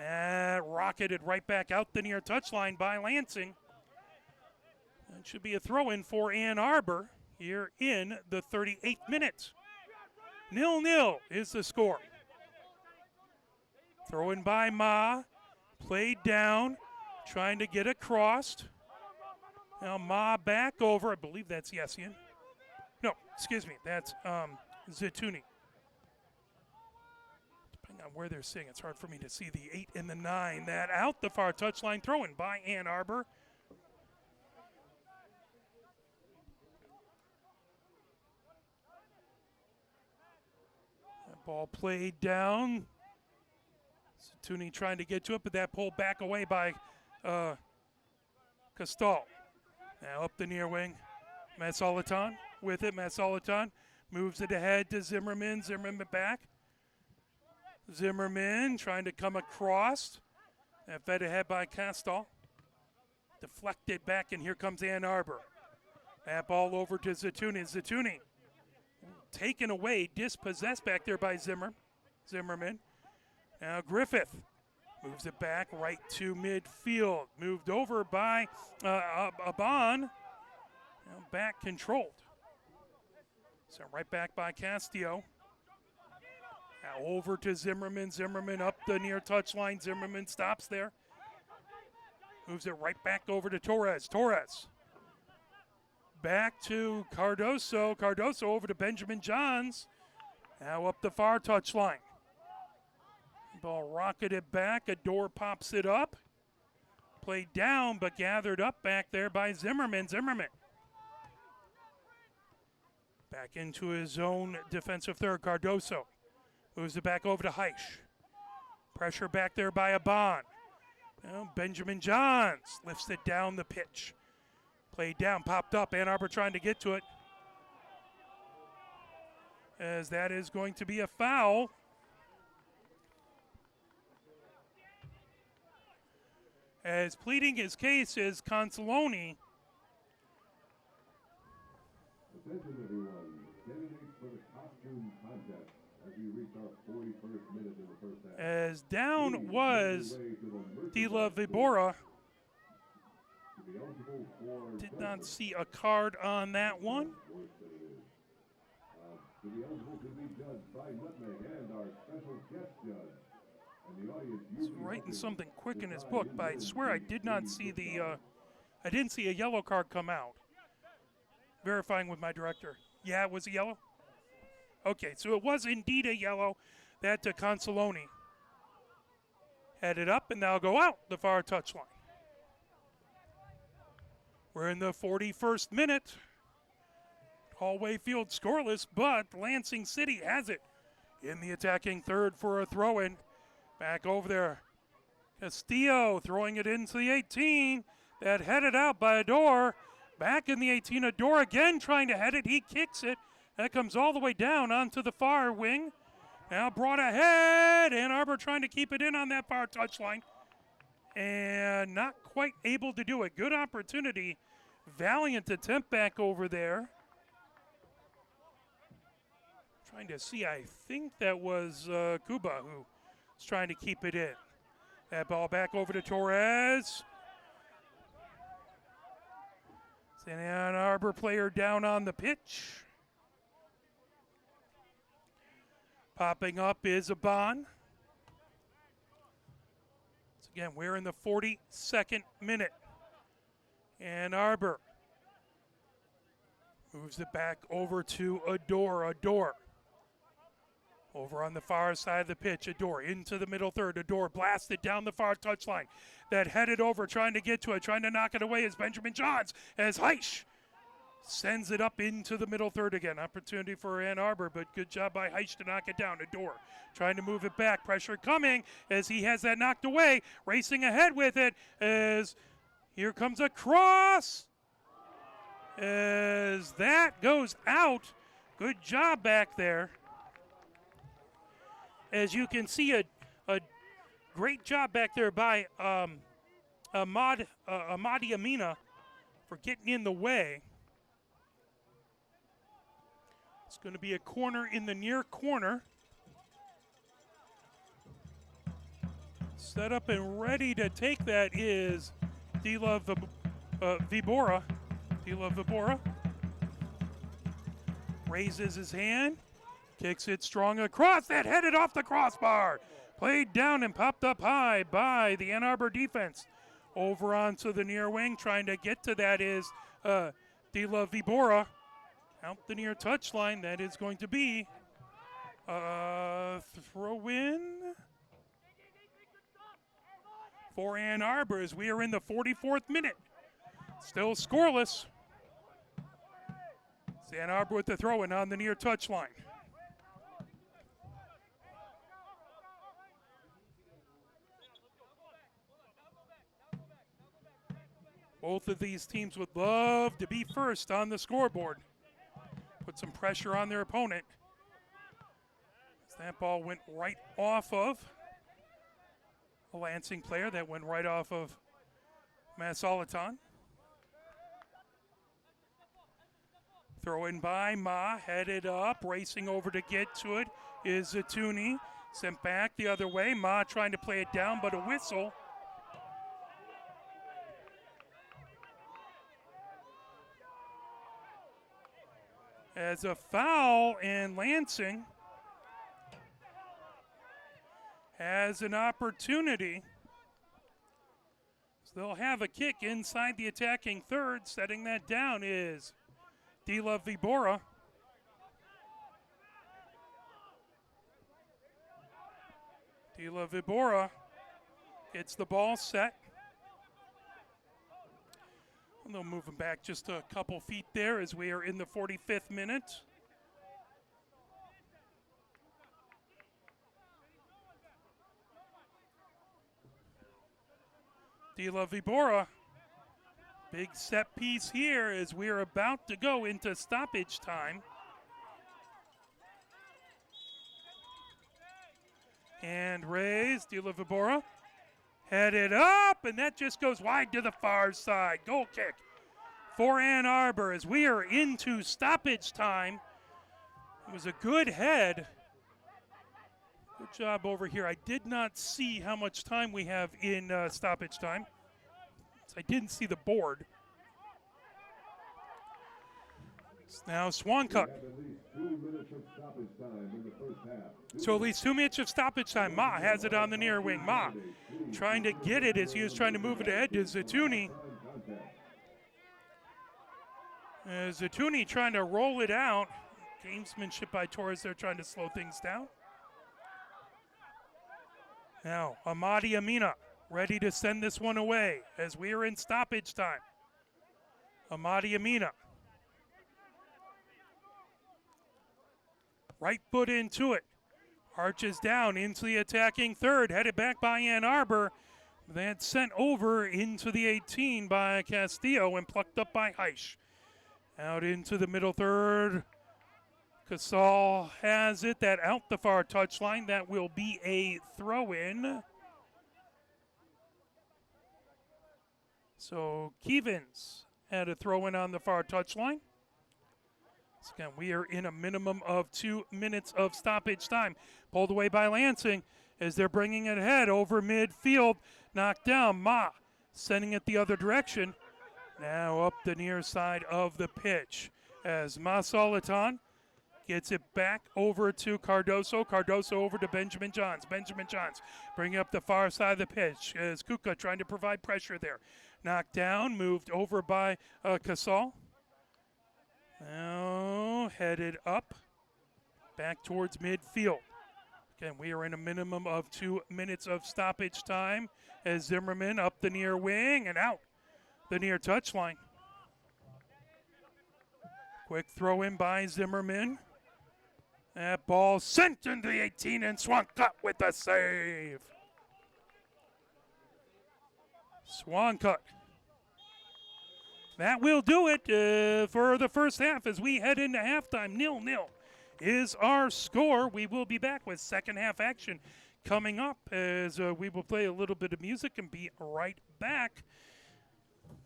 And rocketed right back out the near touchline by Lansing. That should be a throw-in for Ann Arbor here in the 38th minute. 0-0 is the score. Throw in by Ma. Played down. Trying to get across. Now Ma back over. I believe that's Yessian. No, excuse me. That's Zatuni. Depending on where they're sitting, it's hard for me to see the 8 and the 9. That out the far touchline. Throw in by Ann Arbor. Ball played down. Satuni trying to get to it, but that pulled back away by Castal. Now up the near wing. Matsalaton with it. Matsalaton moves it ahead to Zimmerman. Zimmerman back. Zimmerman trying to come across. That fed ahead by Castal. Deflected back, and here comes Ann Arbor. That ball over to Zatuni. Zatuni taken away, dispossessed back there by Zimmerman. Now Griffith moves it back right to midfield. Moved over by Aban. Now back controlled. So right back by Castillo. Now over to Zimmerman. Zimmerman up the near touchline. Zimmerman stops there. Moves it right back over to Torres. Torres. Back to Cardoso. Cardoso over to Benjamin Johns. Now up the far touchline. Ball rocketed back. Adore pops it up. Played down, but gathered up back there by Zimmerman. Zimmerman. Back into his own defensive third. Cardoso moves it back over to Heisch. Pressure back there by Aban. Now Benjamin Johns lifts it down the pitch. Played down, popped up. Ann Arbor trying to get to it. As that is going to be a foul. As pleading his case is Consoloni. Attention everyone, candidates for the costume contest as we reach our 41st minute in the first half. As down was De La Vibora. Did not see a card on that one. To be eligible to be judged by Nutmeg and our special guest judge. And the audience He's writing something quick in his book, but I swear I did not see I didn't see a yellow card come out. Verifying with my director. Yeah, it was a yellow? Okay, so it was indeed a yellow. That to Consoloni. Headed up and now go out the far touchline. We're in the 41st minute. Hallway Field scoreless, but Lansing City has it in the attacking third for a throw-in. Back over there. Castillo throwing it into the 18. That headed out by Adore. Back in the 18. Adore again trying to head it. He kicks it. That comes all the way down onto the far wing. Now brought ahead. Ann Arbor trying to keep it in on that far touchline. And not quite able to do it. Good opportunity. Valiant attempt back over there. Trying to see, I think that was Kuba who was trying to keep it in. That ball back over to Torres. It's an Ann Arbor player down on the pitch. Popping up is Aban. Again, we're in the 42nd minute. Ann Arbor moves it back over to Adore. Adore over on the far side of the pitch. Adore into the middle third. Adore blasted down the far touchline. That headed over, trying to get to it, trying to knock it away is Benjamin Johns as Heisch sends it up into the middle third again. Opportunity for Ann Arbor, but good job by Heisch to knock it down. Adore trying to move it back. Pressure coming as he has that knocked away. Racing ahead with it as here comes a cross. As that goes out. Good job back there. As you can see, a great job back there by Amadi Amina for getting in the way. It's going to be a corner in the near corner. Set up and ready to take that is De La Vibora. De La Vibora raises his hand, kicks it strong across. That headed off the crossbar. Played down and popped up high by the Ann Arbor defense. Over onto the near wing, trying to get to that is De La Vibora. Out the near touchline, that is going to be a throw-in for Ann Arbor as we are in the 44th minute. Still scoreless. It's Ann Arbor with the throw-in on the near touchline. Both of these teams would love to be first on the scoreboard. Put some pressure on their opponent. That ball went right off of a Lansing player. That went right off of Massalaton. Throw in by Ma, headed up, racing over to get to it is Zatuni. Sent back the other way. Ma trying to play it down, but a whistle. As a foul, and Lansing has an opportunity. So they'll have a kick inside the attacking third. Setting that down is Dila Vibora. Dila Vibora gets the ball set. And they'll move him back just a couple feet there as we are in the 45th minute. Dila Vibora, big set piece here as we are about to go into stoppage time. And raised, Dila Vibora. Headed up, and that just goes wide to the far side. Goal kick for Ann Arbor as we are into stoppage time. It was a good head. Good job over here. I did not see how much time we have in stoppage time. So I didn't see the board. Now Swancup. So at least 2 minutes of stoppage time. Ma has it on the near wing. Ma trying to get it as he was trying to move it ahead to Zatuni. Zatuni trying to roll it out. Gamesmanship by Torres there trying to slow things down. Now Amadi Amina ready to send this one away as we are in stoppage time. Amadi Amina. Right foot into it. Arches down into the attacking third. Headed back by Ann Arbor. Then sent over into the 18 by Castillo and plucked up by Heisch. Out into the middle third. Casal has it. That out the far touchline. That will be a throw-in. So Kevins had a throw-in on the far touchline. So again, we are in a minimum of 2 minutes of stoppage time. Pulled away by Lansing as they're bringing it ahead over midfield. Knocked down. Ma sending it the other direction. Now up the near side of the pitch as Ma Solitan gets it back over to Cardoso. Cardoso over to Benjamin Johns. Benjamin Johns bringing up the far side of the pitch as Kuka trying to provide pressure there. Knocked down, moved over by Casal. Now headed up, back towards midfield. Again, we are in a minimum of 2 minutes of stoppage time as Zimmerman up the near wing and out the near touchline. Quick throw in by Zimmerman. That ball sent into the 18 and Swancup with the save. Swancup. That will do it for the first half as we head into halftime. 0-0 is our score. We will be back with second half action coming up as we will play a little bit of music and be right back.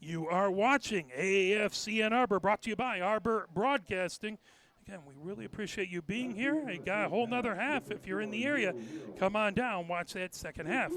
You are watching AFC Ann Arbor, brought to you by Arbor Broadcasting. Again, we really appreciate you being here. You got a whole nother half if you're in the area. Come on down, watch that second half.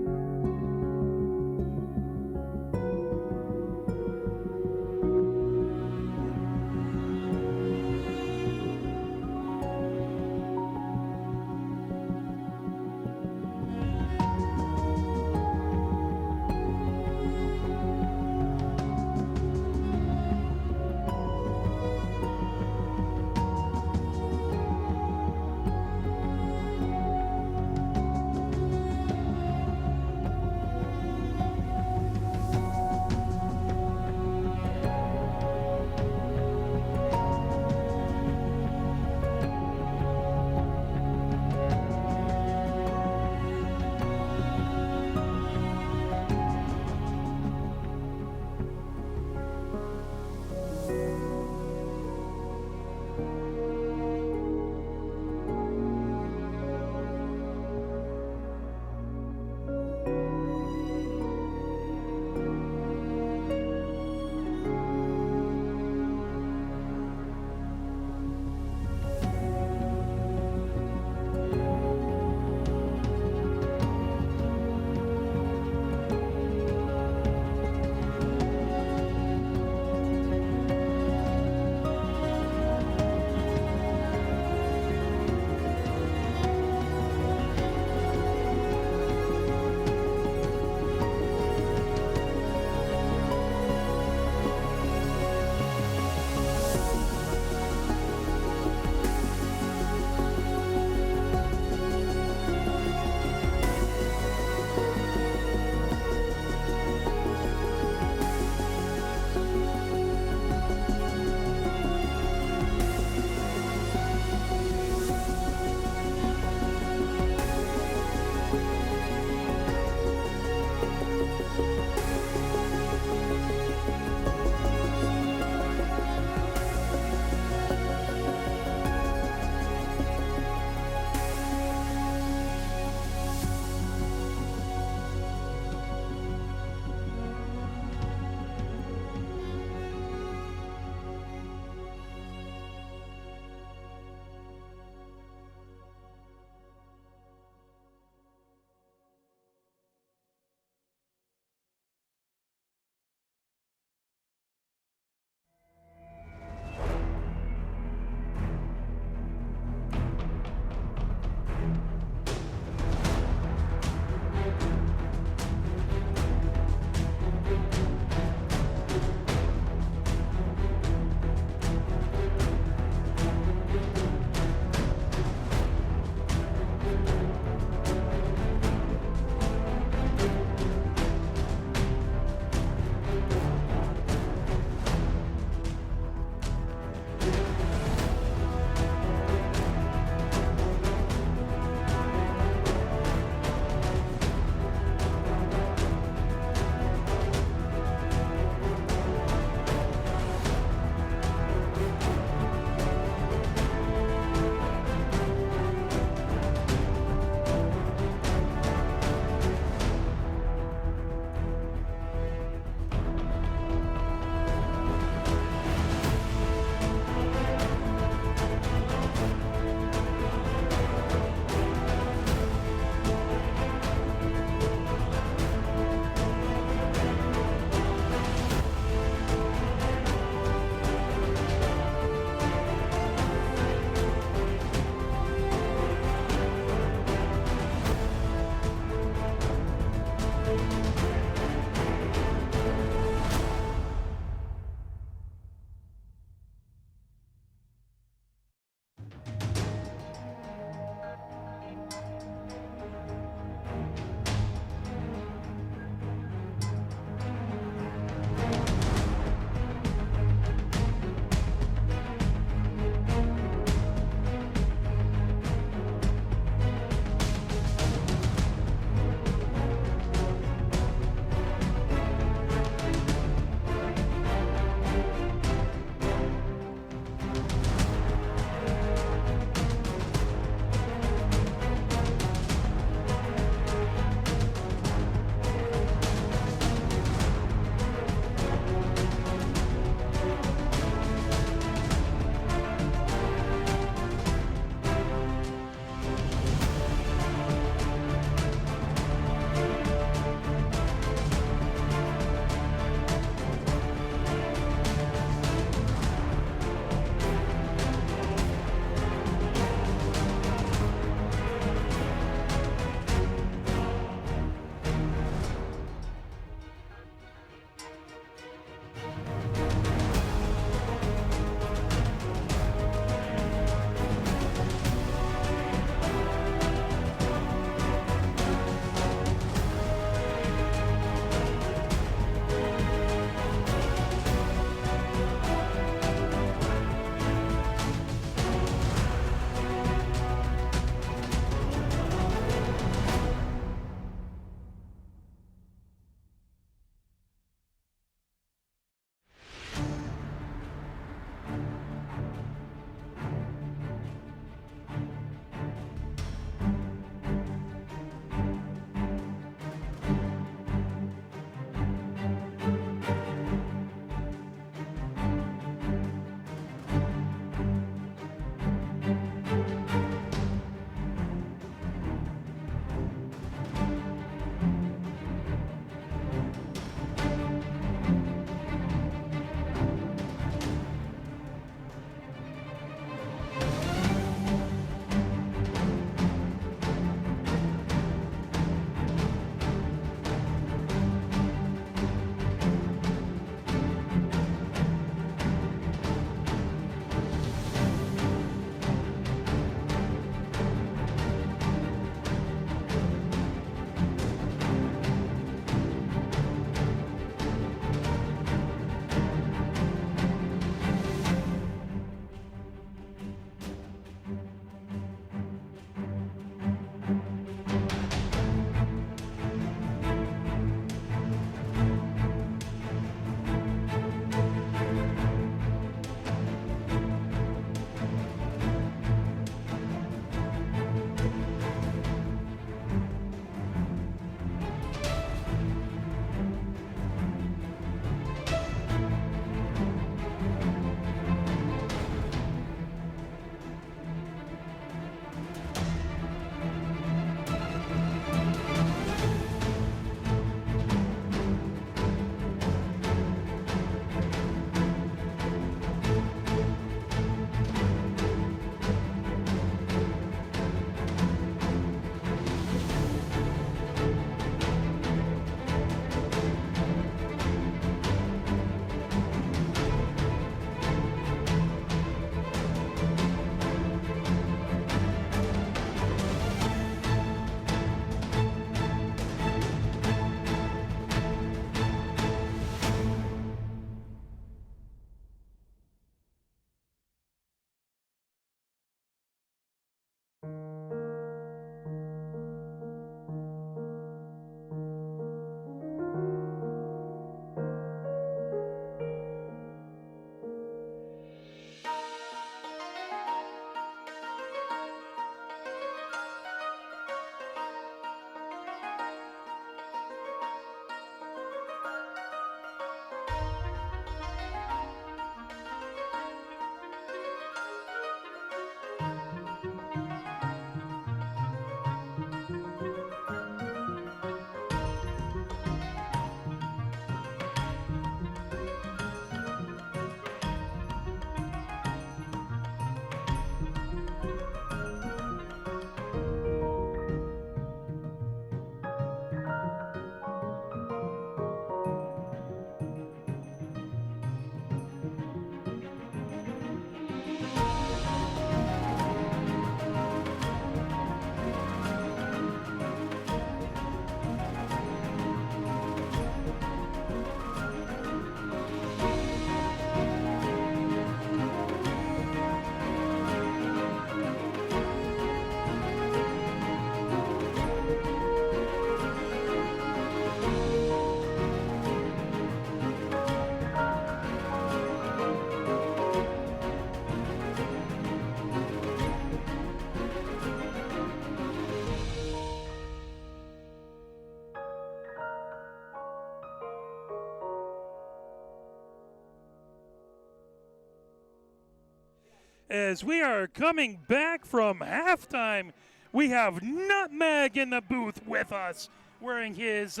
As we are coming back from halftime, we have Nutmeg in the booth with us, wearing his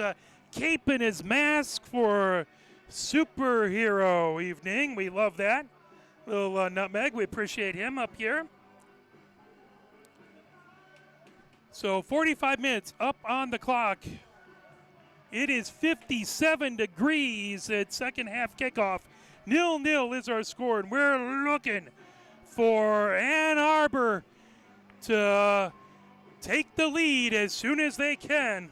cape and his mask for superhero evening. We love that. Little Nutmeg, we appreciate him up here. So 45 minutes up on the clock. It is 57 degrees at second half kickoff. 0-0 is our score, and we're looking for Ann Arbor to take the lead as soon as they can.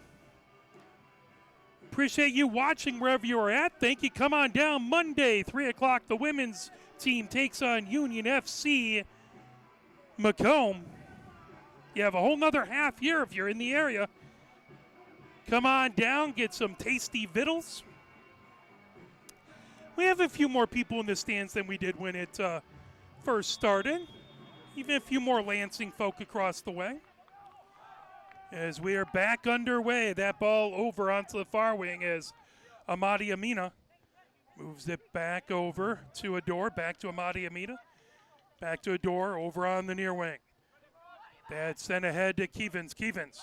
Appreciate you watching wherever you're at. Thank you. Come on down Monday, 3 o'clock. The women's team takes on Union FC Macomb. You have a whole nother half here if you're in the area. Come on down, get some tasty vittles. We have a few more people in the stands than we did when it first started. Even a few more Lansing folk across the way. As we are back underway, that ball over onto the far wing as Amadi Amina moves it back over to Arbor, back to Amadi Amina, back to Arbor, over on the near wing. That's sent ahead to Kevens. Kevens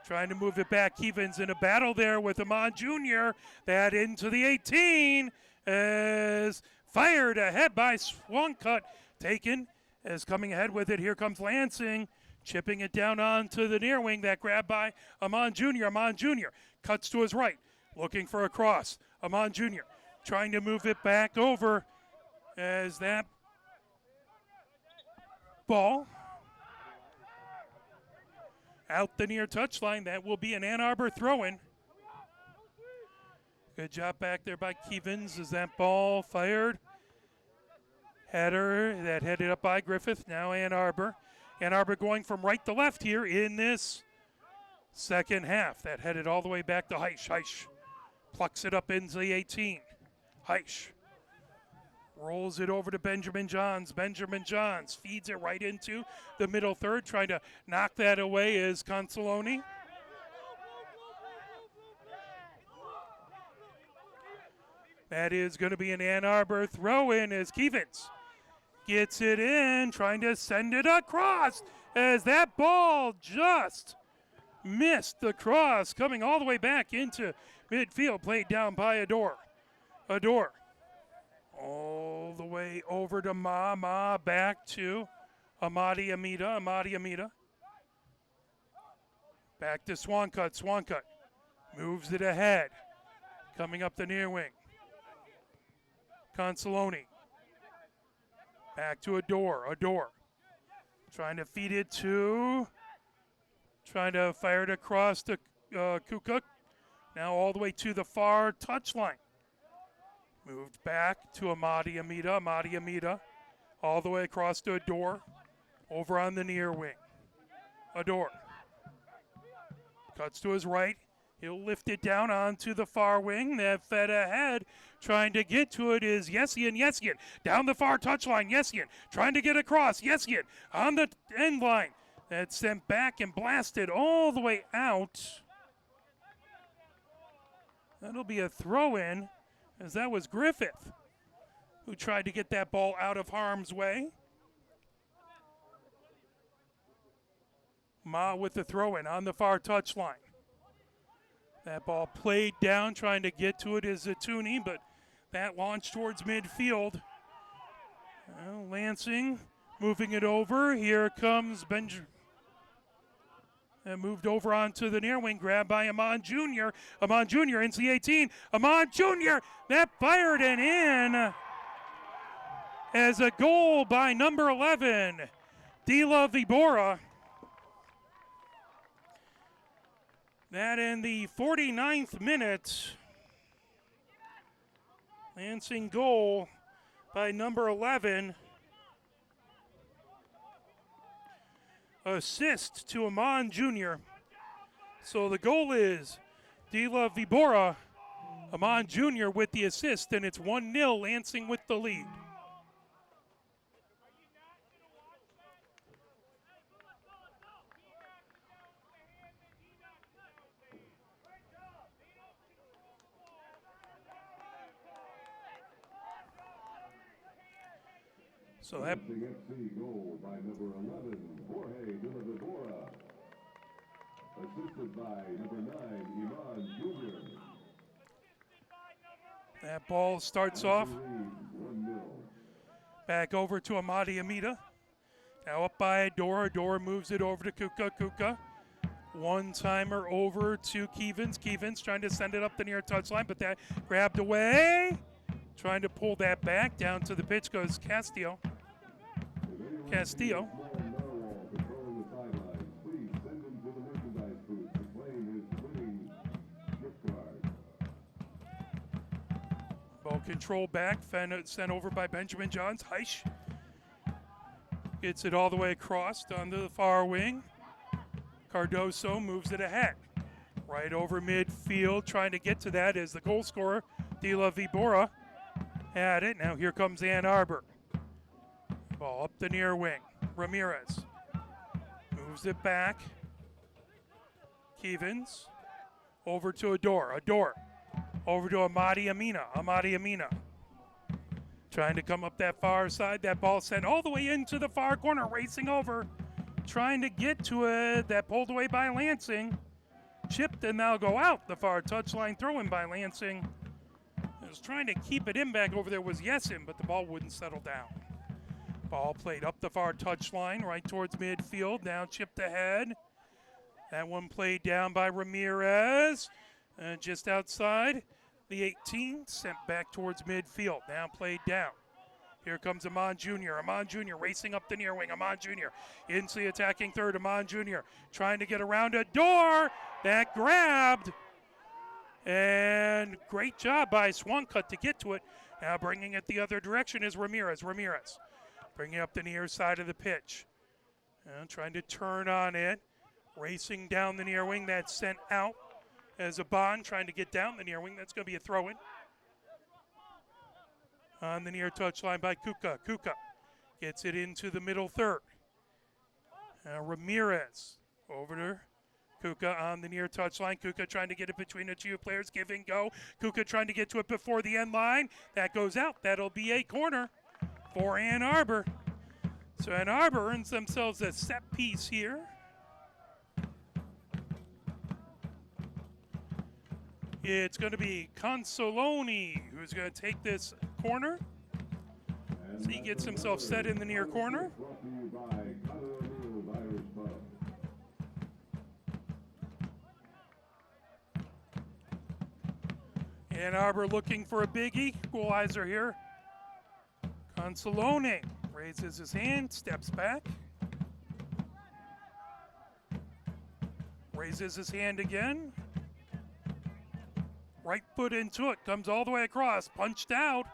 trying to move it back. Kevens in a battle there with Amon Jr. That into the 18 as fired ahead by Swancut. Taken as coming ahead with it. Here comes Lansing, chipping it down onto the near wing. That grab by Amon Jr. Amon Jr. cuts to his right, looking for a cross. Amon Jr. trying to move it back over as that ball out the near touchline. That will be an Ann Arbor throw-in. Good job back there by Kevens as that ball fired. Header that headed up by Griffith. Now Ann Arbor. Ann Arbor going from right to left here in this second half. That headed all the way back to Heisch. Heisch plucks it up into the 18. Heisch rolls it over to Benjamin Johns. Benjamin Johns feeds it right into the middle third. Trying to knock that away is Consoloni. That is going to be an Ann Arbor throw-in as Kevens gets it in, trying to send it across as that ball just missed the cross, coming all the way back into midfield, played down by Arbor. Arbor all the way over to Ma, back to Amadi Amida. Amadi Amida back to Swancut. Swancut moves it ahead, coming up the near wing. Consoloni back to Arbor. Arbor trying to feed it to, trying to fire it across to Kukuk. Now all the way to the far touchline. Moved back to Amadi Amida. Amadi Amida all the way across to Arbor, over on the near wing. Arbor cuts to his right. He'll lift it down onto the far wing. That fed ahead. Trying to get to it is Yesian. Yesian down the far touchline. Yesian trying to get across. Yesian on the end line. That's sent back and blasted all the way out. That'll be a throw-in, as that was Griffith who tried to get that ball out of harm's way. Ma with the throw-in on the far touchline. That ball played down, trying to get to it is Zatuni, but that launched towards midfield. Well, Lansing moving it over. Here comes Benjamin. And moved over onto the near wing, grabbed by Amon Jr. Amon Jr. into the 18. Amon Jr. That fired and in as a goal by number 11, Dila Vibora. That in the 49th minute. Lansing goal by number 11. Assist to Amon Jr. So the goal is Dila Vibora, Amon Jr. with the assist, and it's 1-0, Lansing with the lead. So that Lansing FC goal by number 11, Jorge de la Vibora. Assisted by number 9, Iman Jr. that ball starts off Lansing leads 1-0. back over to Amadi Amida. Now up by Adora. Adora moves it over to Kuka. Kuka. One-timer over to Kevins. Kevins trying to send it up the near touchline, but that grabbed away. Trying to pull that back. Down to the pitch goes Castillo. Castillo. Ball control back. Sent over by Benjamin Johns. Heisch gets it all the way across onto the far wing. Cardoso moves it ahead. Right over midfield, trying to get to that is the goal scorer, De La Vibora. Had it. Now here comes Ann Arbor. Ball up the near wing. Ramirez moves it back. Kevins over to Ador. Ador over to Amadi Amina. Amadi Amina trying to come up that far side. That ball sent all the way into the far corner, racing over. Trying to get to it. That pulled away by Lansing. Chipped and now go out the far touchline. Throw in by Lansing. Was trying to keep it in back over there was Yesin, but the ball wouldn't settle down. Ball played up the far touchline, right towards midfield. Now chipped ahead. That one played down by Ramirez. Just outside the 18, sent back towards midfield. Now played down. Here comes Amon Jr. Amon Jr. racing up the near wing. Amon Jr. into the attacking third. Amon Jr. trying to get around a door. That grabbed. And great job by Swancut to get to it. Now bringing it the other direction is Ramirez. Ramirez bringing it up the near side of the pitch. Trying to turn on it. Racing down the near wing. That's sent out as a bond. Trying to get down the near wing. That's going to be a throw-in. On the near touchline by Kuka. Kuka gets it into the middle third. Ramirez over to Kuka on the near touchline. Kuka trying to get it between the two players. Give and go. Kuka trying to get to it before the end line. That goes out. That'll be a corner for Ann Arbor. So Ann Arbor earns themselves a set piece here. It's going to be Consoloni who's going to take this corner. So he gets himself set in the near corner. Ann Arbor looking for a big equalizer here. Consoloni raises his hand, steps back. Raises his hand again. Right foot into it, comes all the way across, punched out.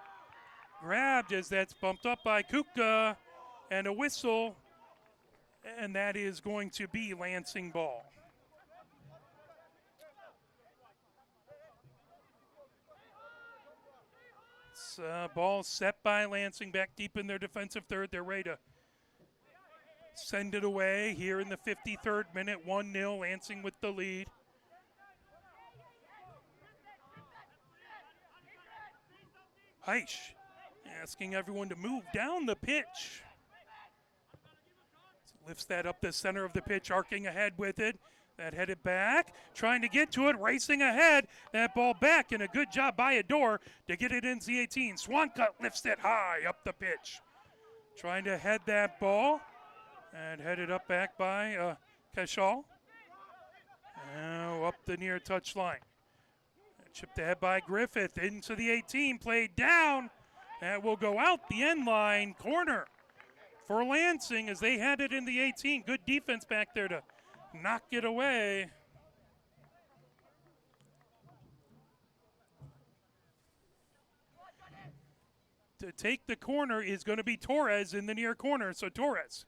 Grabbed as that's bumped up by Kuka, and a whistle. And that is going to be Lansing ball. Ball set by Lansing back deep in their defensive third. They're ready to send it away here in the 53rd minute. 1-0, Lansing with the lead. Heisch asking everyone to move down the pitch. Lifts that up the center of the pitch, arcing ahead with it. That headed back, trying to get to it, racing ahead. That ball back, and a good job by Ador to get it into the 18. Swancut lifts it high up the pitch. Trying to head that ball, and headed up back by Cashal. Now up the near touchline. Chipped ahead by Griffith into the 18, played down. That will go out the end line. Corner for Lansing as they had it in the 18. Good defense back there to knock it away. To take the corner is going to be Torres in the near corner. So Torres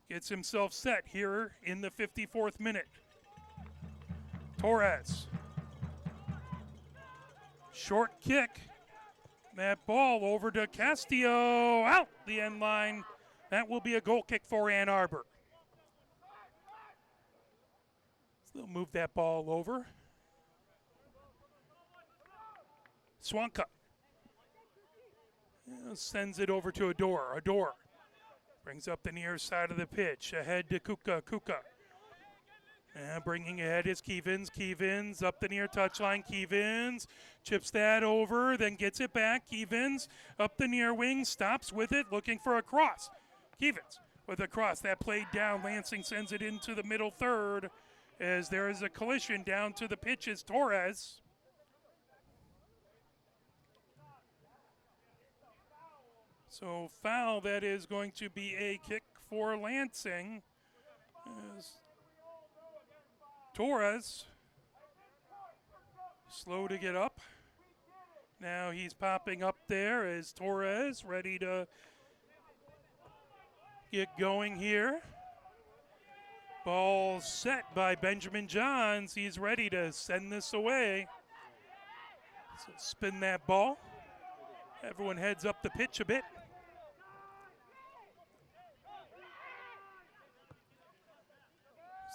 gets himself set here in the 54th minute. Torres. Short kick. That ball over to Castillo. Out the end line. That will be a goal kick for Ann Arbor. So they'll move that ball over. Swanka. Sends it over to Arbor. Arbor brings up the near side of the pitch. Ahead to Kuka. Kuka. And bringing ahead is Kevins. Kevins up the near touchline. Kevins chips that over, then gets it back. Kevins up the near wing, stops with it, looking for a cross. Kevins with a cross. That played down. Lansing sends it into the middle third as there is a collision down to the pitch is Torres. So foul, that is going to be a kick for Lansing. As Torres, slow to get up. Now he's popping up there as Torres ready to get going here. Ball set by Benjamin Johns. He's ready to send this away. So spin that ball. Everyone heads up the pitch a bit.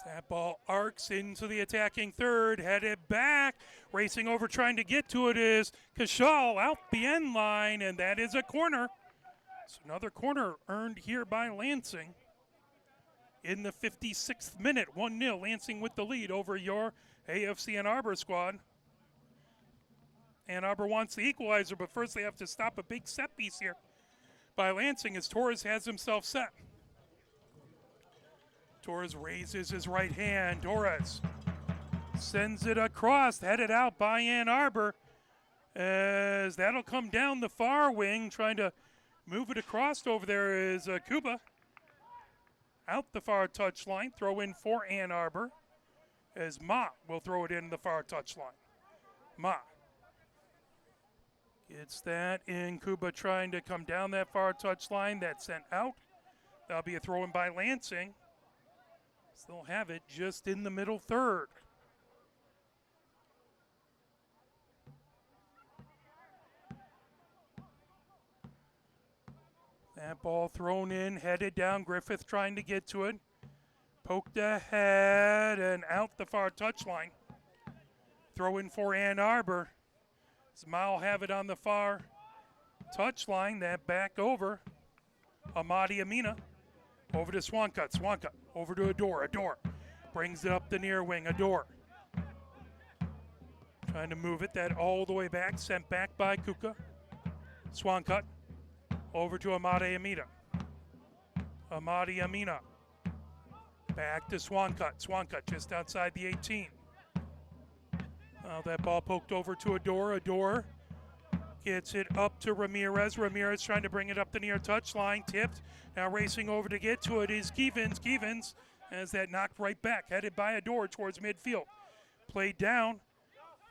That ball arcs into the attacking third, headed back, racing over trying to get to it is Kashal out the end line, and that is a corner. So another corner earned here by Lansing. In the 56th minute, 1-0, Lansing with the lead over your AFC and Arbor squad. Ann Arbor wants the equalizer, but first they have to stop a big set piece here by Lansing as Torres has himself set. Torres raises his right hand. Torres sends it across, headed out by Ann Arbor as that'll come down the far wing. Trying to move it across over there is Kuba. Out the far touchline, throw in for Ann Arbor as Ma will throw it in the far touchline. Ma gets that in. Kuba trying to come down that far touchline. That's sent out. That'll be a throw in by Lansing. Still have it just in the middle third. That ball thrown in, headed down. Griffith trying to get to it. Poked ahead and out the far touchline. Throw in for Ann Arbor. Smile have it on the far touchline. That back over. Amadi Amina. Over to Swancut. Swancut over to Arbor. Arbor brings it up the near wing. Arbor trying to move it. That all the way back. Sent back by Kuka. Swancut over to Amadi Amina. Amadi Amina. Back to Swancut. Swancut just outside the 18. That ball poked over to Arbor. Arbor gets it up to Ramirez. Ramirez trying to bring it up the near touchline. Tipped. Now racing over to get to it is Kevins. Kevins has that knocked right back. Headed by Arbor towards midfield. Played down.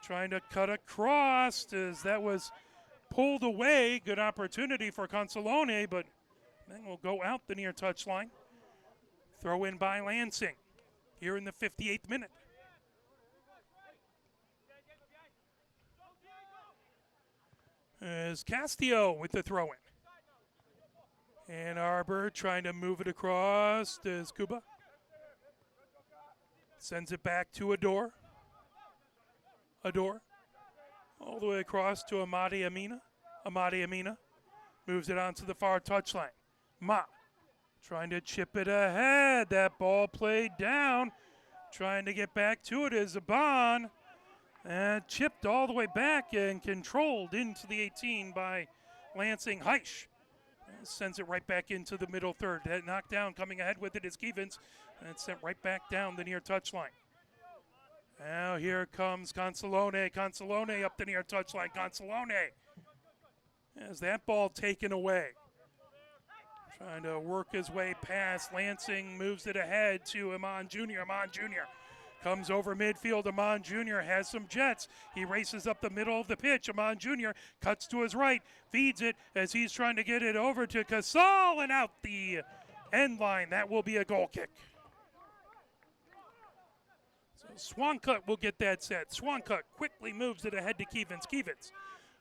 Trying to cut across as that was pulled away. Good opportunity for Consolone, but then will go out the near touchline. Throw in by Lansing here in the 58th minute. As Castillo with the throw in. And Arbor trying to move it across to Kuba. Sends it back to Arbor. Arbor all the way across to Amadi Amina. Amadi Amina moves it onto the far touchline. Ma trying to chip it ahead. That ball played down. Trying to get back to it is Aban. And chipped all the way back and controlled into the 18 by Lansing Heisch. Sends it right back into the middle third. That knockdown coming ahead with it is Kevins. And it's sent right back down the near touchline. Now here comes Consolone. Consolone up the near touchline. Consolone has that ball taken away. Trying to work his way past. Lansing moves it ahead to Amon Jr. Amon Jr. comes over midfield. Amon Jr. has some jets. He races up the middle of the pitch. Amon Jr. cuts to his right, feeds it as he's trying to get it over to Casal and out the end line. That will be a goal kick. So Swancut will get that set. Swancut quickly moves it ahead to Kevins. Kevins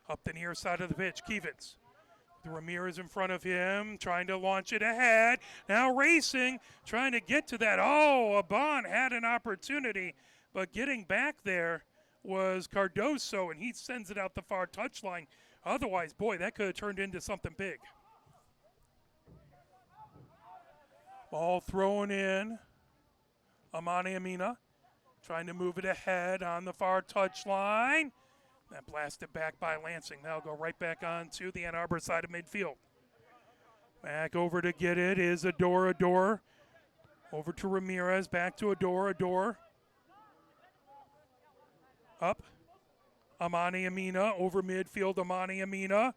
up the near side of the pitch. Kevins. The Ramirez in front of him, trying to launch it ahead. Now racing, trying to get to that. Oh, Aban had an opportunity, but getting back there was Cardoso, and he sends it out the far touchline. Otherwise, boy, that could have turned into something big. Ball thrown in. Amani Amina trying to move it ahead on the far touchline. That blasted back by Lansing. That'll go right back onto the Ann Arbor side of midfield. Back over to get it is Adore. Over to Ramirez, back to Adore. Up. Amani Amina over midfield. Amani Amina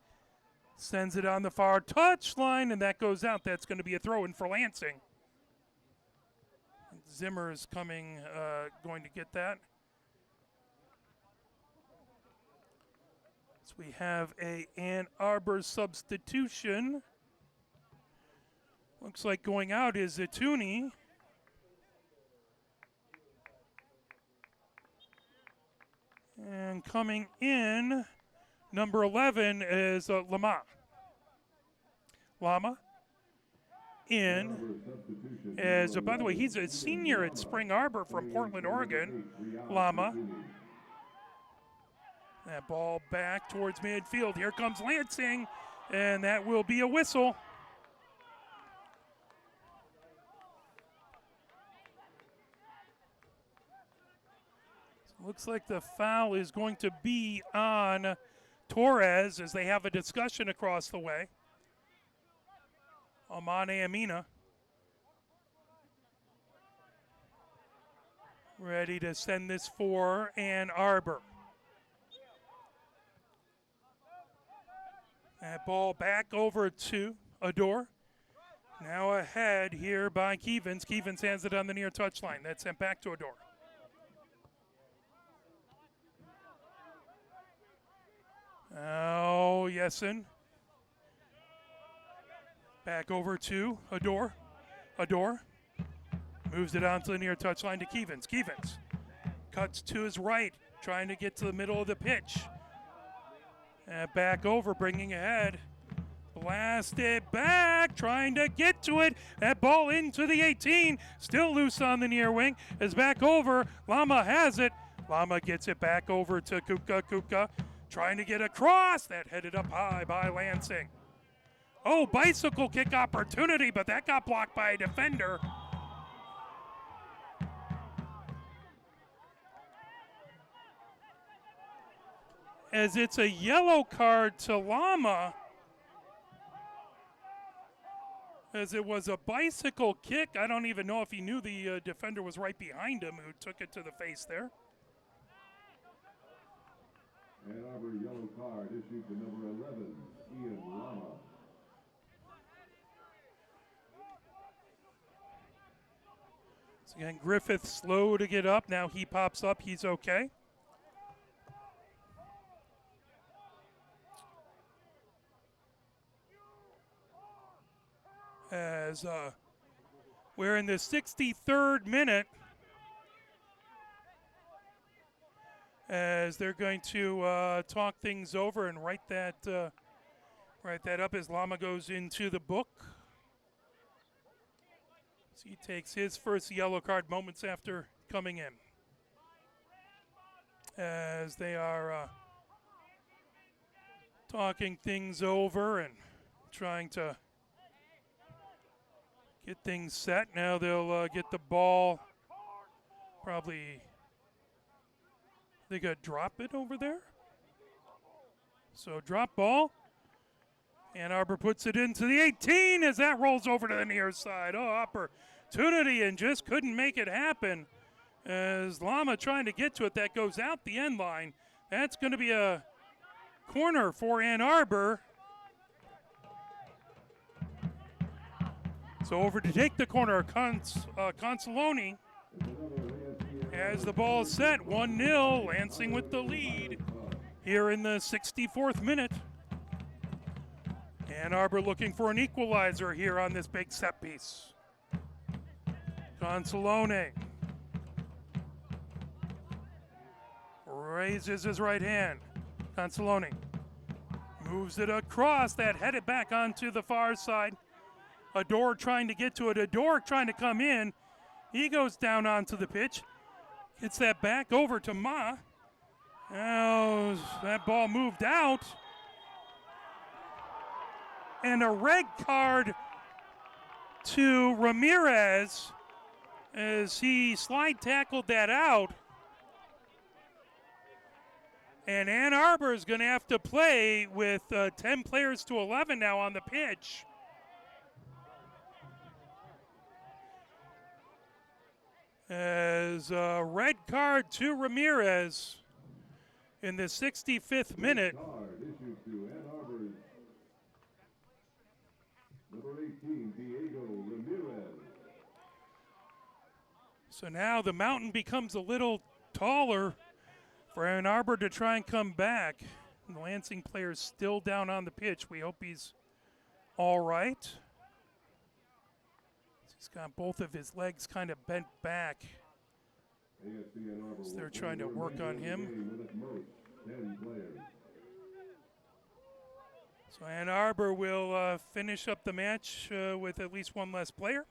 sends it on the far touchline, and that goes out. That's going to be a throw-in for Lansing. Zimmer is coming, going to get that. So we have a Ann Arbor substitution. Looks like going out is Ituni. And coming in, number 11 is Lama in. As, by the way, he's a senior at Spring Arbor from Portland, Oregon. Lama. That ball back towards midfield. Here comes Lansing, and that will be a whistle. Looks like the foul is going to be on Torres as they have a discussion across the way. Amani Amina ready to send this for Ann Arbor. That ball back over to Adore. Now ahead here by Kevens. Kevens hands it on the near touchline. That's sent back to Adore. Oh, Yessen. Back over to Adore. Moves it onto the near touchline to Kevens. Kevens cuts to his right, trying to get to the middle of the pitch. And back over, bringing ahead. Blast it back, trying to get to it. That ball into the 18. Still loose on the near wing. Is back over. Lama has it. Lama gets it back over to Kupka. Trying to get across. That headed up high by Lansing. Oh, bicycle kick opportunity, but that got blocked by a defender. As it's a yellow card to Lama. As it was a bicycle kick. I don't even know if he knew the defender was right behind him who took it to the face there. Ann Arbor yellow card issued to number 11, Ian Lama. So again, Griffith slow to get up. Now he pops up. He's okay. As we're in the 63rd minute. As they're going to talk things over and write that up as Lama goes into the book. So he takes his first yellow card moments after coming in. As they are talking things over and trying to get things set. Now they'll get the ball probably. They got to drop it over there. So drop ball. Ann Arbor puts it into the 18 as that rolls over to the near side. Oh, opportunity and just couldn't make it happen. As Lama trying to get to it, that goes out the end line. That's going to be a corner for Ann Arbor. So over to take the corner, Consoloni. As the ball is set, 1-0, Lansing with the lead here in the 64th minute. Ann Arbor looking for an equalizer here on this big set piece. Consolone raises his right hand. Consolone moves it across, that headed back onto the far side. Adore trying to get to it. Adore trying to come in. He goes down onto the pitch. Gets that back over to Ma. Now that ball moved out. And a red card to Ramirez as he slide tackled that out. And Ann Arbor is going to have to play with 10 players to 11 now on the pitch. As a red card to Ramirez in the 65th minute. Card issued to Ann Arbor's number 18, Diego Ramirez. So now the mountain becomes a little taller for Ann Arbor to try and come back. The Lansing player's still down on the pitch. We hope he's all right. He's got both of his legs kind of bent back. AFC Ann Arbor So they're trying to work on him. with at most 10 players. So Ann Arbor will finish up the match with at least one less player.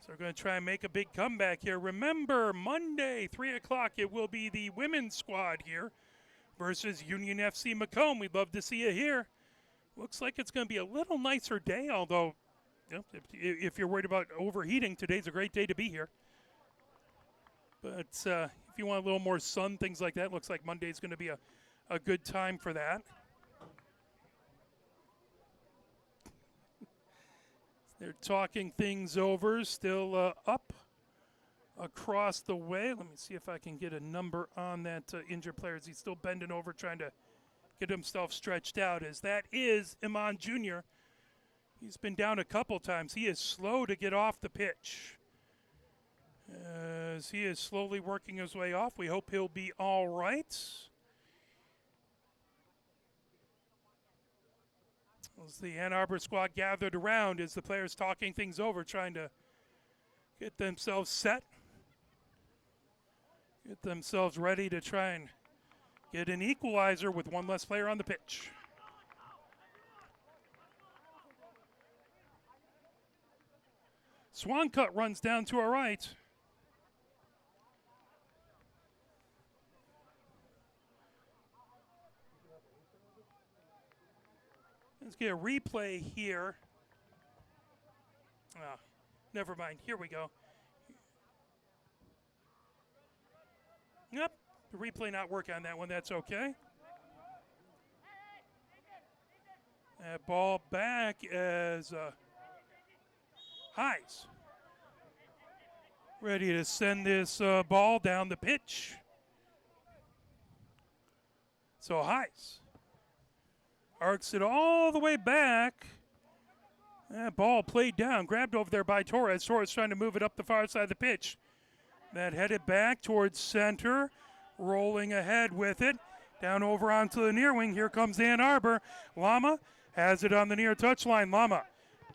So we're going to try and make a big comeback here. Remember, Monday, 3 o'clock, it will be the women's squad here versus Union FC Macomb. We'd love to see you here. Looks like it's going to be a little nicer day, although you know, if you're worried about overheating, today's a great day to be here. But if you want a little more sun, things like that, looks like Monday's going to be a good time for that. They're talking things over, still up across the way. Let me see if I can get a number on that injured player. He's still bending over trying to get himself stretched out, as that is Iman Jr. He's been down a couple times. He is slow to get off the pitch. As he is slowly working his way off, we hope he'll be all right. As the Ann Arbor squad gathered around as the players talking things over, trying to get themselves set, get themselves ready to try and get an equalizer with one less player on the pitch. Swancut runs down to our right. Let's get a replay here. Never mind. Here we go. Yep, the replay not working on that one. That's okay. That ball back as Highs ready to send this ball down the pitch. So Highs arcs it all the way back. That ball played down, grabbed over there by Torres. Torres trying to move it up the far side of the pitch. That headed back towards center, rolling ahead with it. Down over onto the near wing. Here comes Ann Arbor. Lama has it on the near touchline. Lama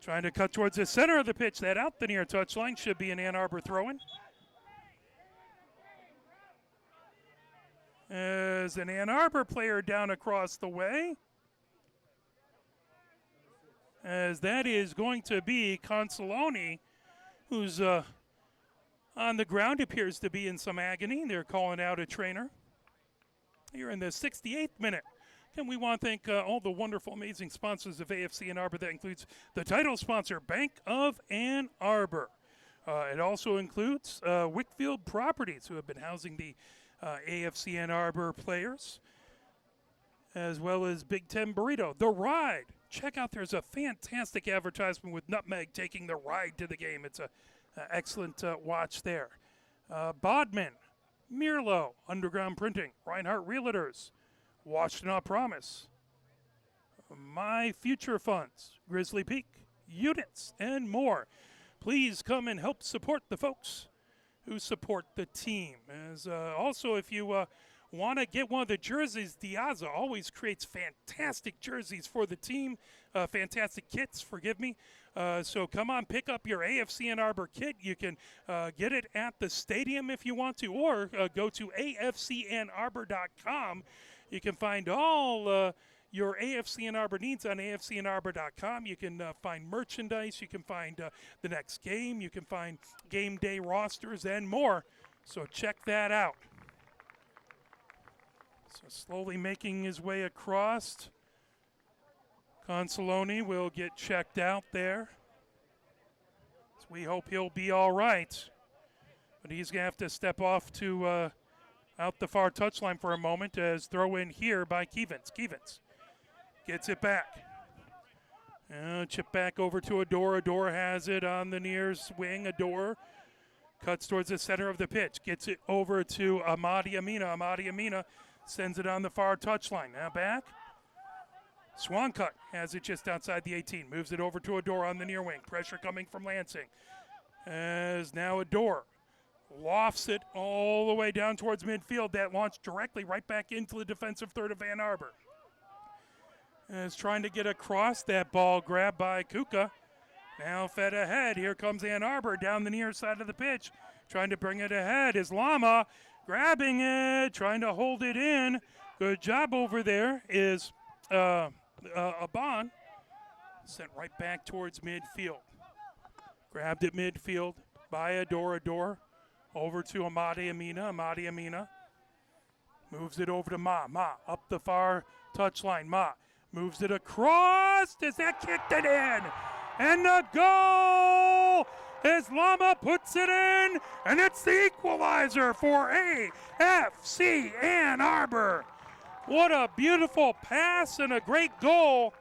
trying to cut towards the center of the pitch. That out the near touchline. Should be an Ann Arbor throw-in. As an Ann Arbor player down across the way. As that is going to be Consoloni, who's on the ground, appears to be in some agony. They're calling out a trainer. Here in the 68th minute. And we want to thank all the wonderful, amazing sponsors of AFC Ann Arbor. That includes the title sponsor, Bank of Ann Arbor. It also includes Wickfield Properties, who have been housing the AFC Ann Arbor players, as well as Big Ten Burrito. The Ride. Check out, there's a fantastic advertisement with Nutmeg taking the ride to the game. It's an excellent watch there. Bodman, Mirlo, Underground Printing, Reinhardt Realtors, Washtenaw Promise, My Future Funds, Grizzly Peak, Units, and more. Please come and help support the folks who support the team. As also, if you want to get one of the jerseys, Diaza always creates fantastic jerseys for the team, fantastic kits, forgive me. So come on, pick up your AFC Ann Arbor kit. You can get it at the stadium if you want to, or go to afcannarbor.com. You can find all your AFC Ann Arbor needs on afcannarbor.com. You can find merchandise. You can find the next game. You can find game day rosters and more. So check that out. So slowly making his way across. Consoloni will get checked out there. So we hope he'll be all right. But he's going to have to step off to out the far touchline for a moment as throw in here by Kevins. Kevins gets it back. Chip back over to Ador. Ador has it on the near wing. Ador cuts towards the center of the pitch. Gets it over to Amadi Amina. Amadi Amina sends it on the far touchline. Now back. Swan cut has it just outside the 18. Moves it over to Ador on the near wing. Pressure coming from Lansing. As now Ador lofts it all the way down towards midfield. That launched directly right back into the defensive third of Ann Arbor. Is trying to get across. That ball grabbed by Kuka. Now fed ahead. Here comes Ann Arbor down the near side of the pitch. Trying to bring it ahead is Lama. Grabbing it. Trying to hold it in. Good job over there is Aban. Sent right back towards midfield. Grabbed at midfield by Ador. Ador over to Amadi Amina. Amadi Amina moves it over to Ma. Ma up the far touchline. Ma moves it across. Is that kicked it in? And the goal as Lama puts it in, and it's the equalizer for AFC Ann Arbor. What a beautiful pass and a great goal.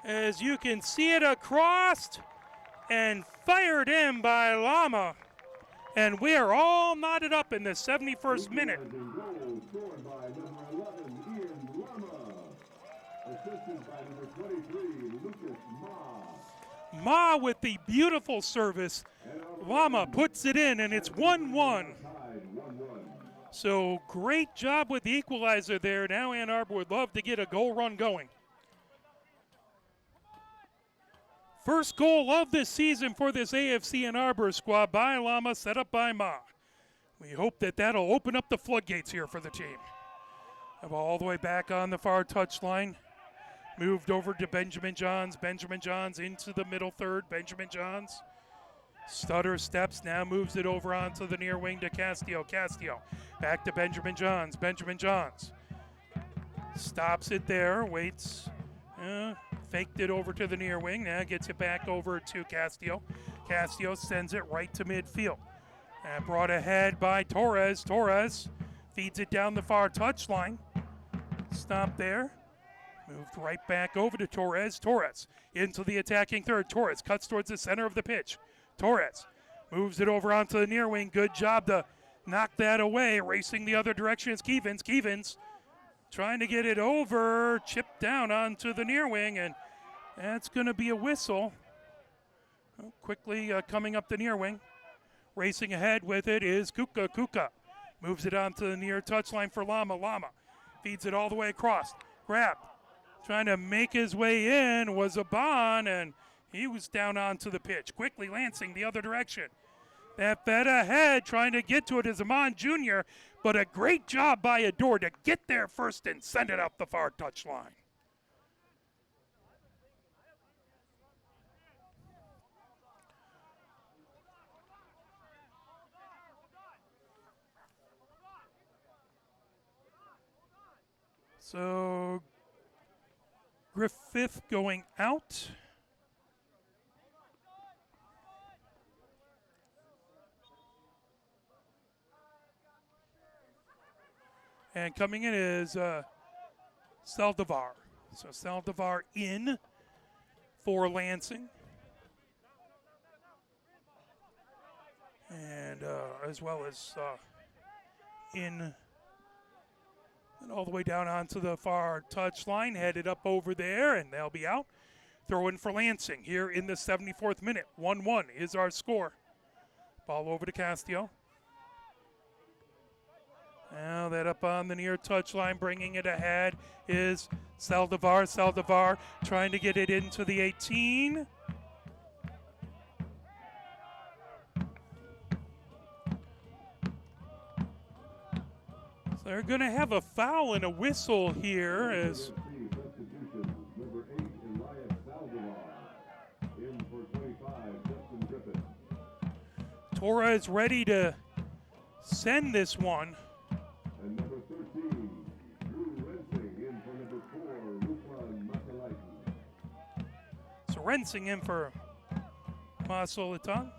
As you can see it across and fired in by Lama. And we are all knotted up in the 71st minute. Ma with the beautiful service. Lama puts it in, and it's 1-1. So great job with the equalizer there. Now Ann Arbor would love to get a goal run going. First goal of this season for this AFC Ann Arbor squad by Lama, set up by Ma. We hope that that'll open up the floodgates here for the team. All the way back on the far touchline. Moved over to Benjamin Johns. Benjamin Johns into the middle third. Benjamin Johns. Stutter steps, now moves it over onto the near wing to Castillo. Castillo back to Benjamin Johns. Benjamin Johns stops it there, waits, faked it over to the near wing. Now gets it back over to Castillo. Castillo sends it right to midfield. And brought ahead by Torres. Torres feeds it down the far touchline. Stop there. Moved right back over to Torres. Torres into the attacking third. Torres cuts towards the center of the pitch. Torres moves it over onto the near wing. Good job to knock that away. Racing the other direction is Kevins. Kevins trying to get it over. Chipped down onto the near wing, and that's going to be a whistle. Quickly coming up the near wing. Racing ahead with it is Kuka. Kuka moves it onto the near touchline for Lama. Lama feeds it all the way across. Grab. Trying to make his way in was Aban, and he was down onto the pitch. Quickly Lansing the other direction. That fed ahead, trying to get to it is Amon Jr., but a great job by Ador to get there first and send it up the far touchline. So Griffith going out. And coming in is Saldivar. So Saldivar in for Lansing. And as well as in and all the way down onto the far touchline, headed up over there, and they'll be out. Throw in for Lansing here in the 74th minute. 1-1 is our score. Ball over to Castillo. Now that up on the near touchline, bringing it ahead is Saldivar. Saldivar trying to get it into the 18. So they're going to have a foul and a whistle here as Torres ready to send this one. Rensing in for Masolatan.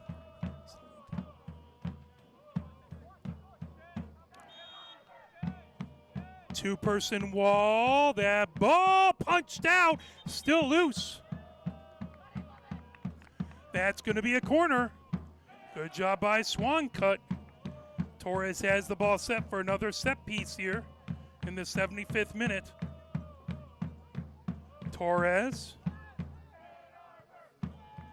Two-person wall. That ball punched out. Still loose. That's going to be a corner. Good job by Swancut. Torres has the ball set for another set piece here in the 75th minute. Torres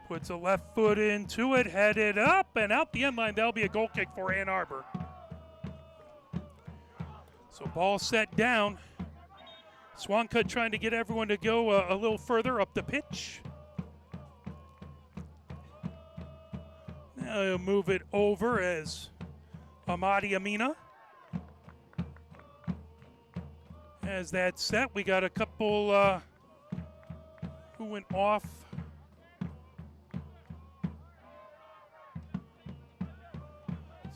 puts a left foot into it, headed up and out the end line. That'll be a goal kick for Ann Arbor. So ball set down. Swancut trying to get everyone to go a little further up the pitch. Now he'll move it over as Amadi Amina has that set. We got a couple who went off.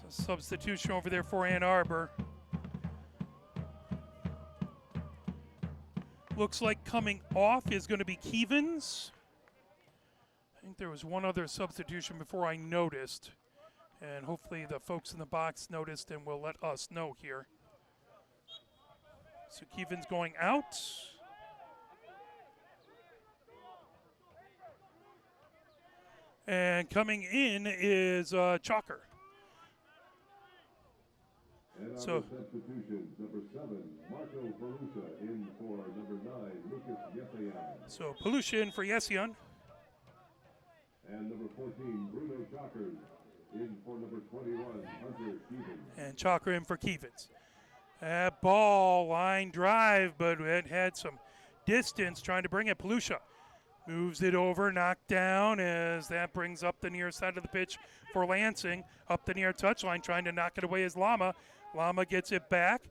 It's a substitution over there for Ann Arbor. Looks like coming off is going to be Keevens. I think there was one other substitution before I noticed. And hopefully the folks in the box noticed and will let us know here. So Keevens going out. And coming in is Chalker. And So substitutions, number 7, Marco Perusa in for number 9, Lucas Yesayan. So Pelusha in for Yesion. And number 14, Bruno Chalkers in for number 21, Hunter Stevens. And Chalker in for Keevens. That ball, line drive, but it had some distance trying to bring it. Pelusha moves it over, knocked down as that brings up the near side of the pitch for Lansing. Up the near touchline, trying to knock it away is Lama. Lama gets it back.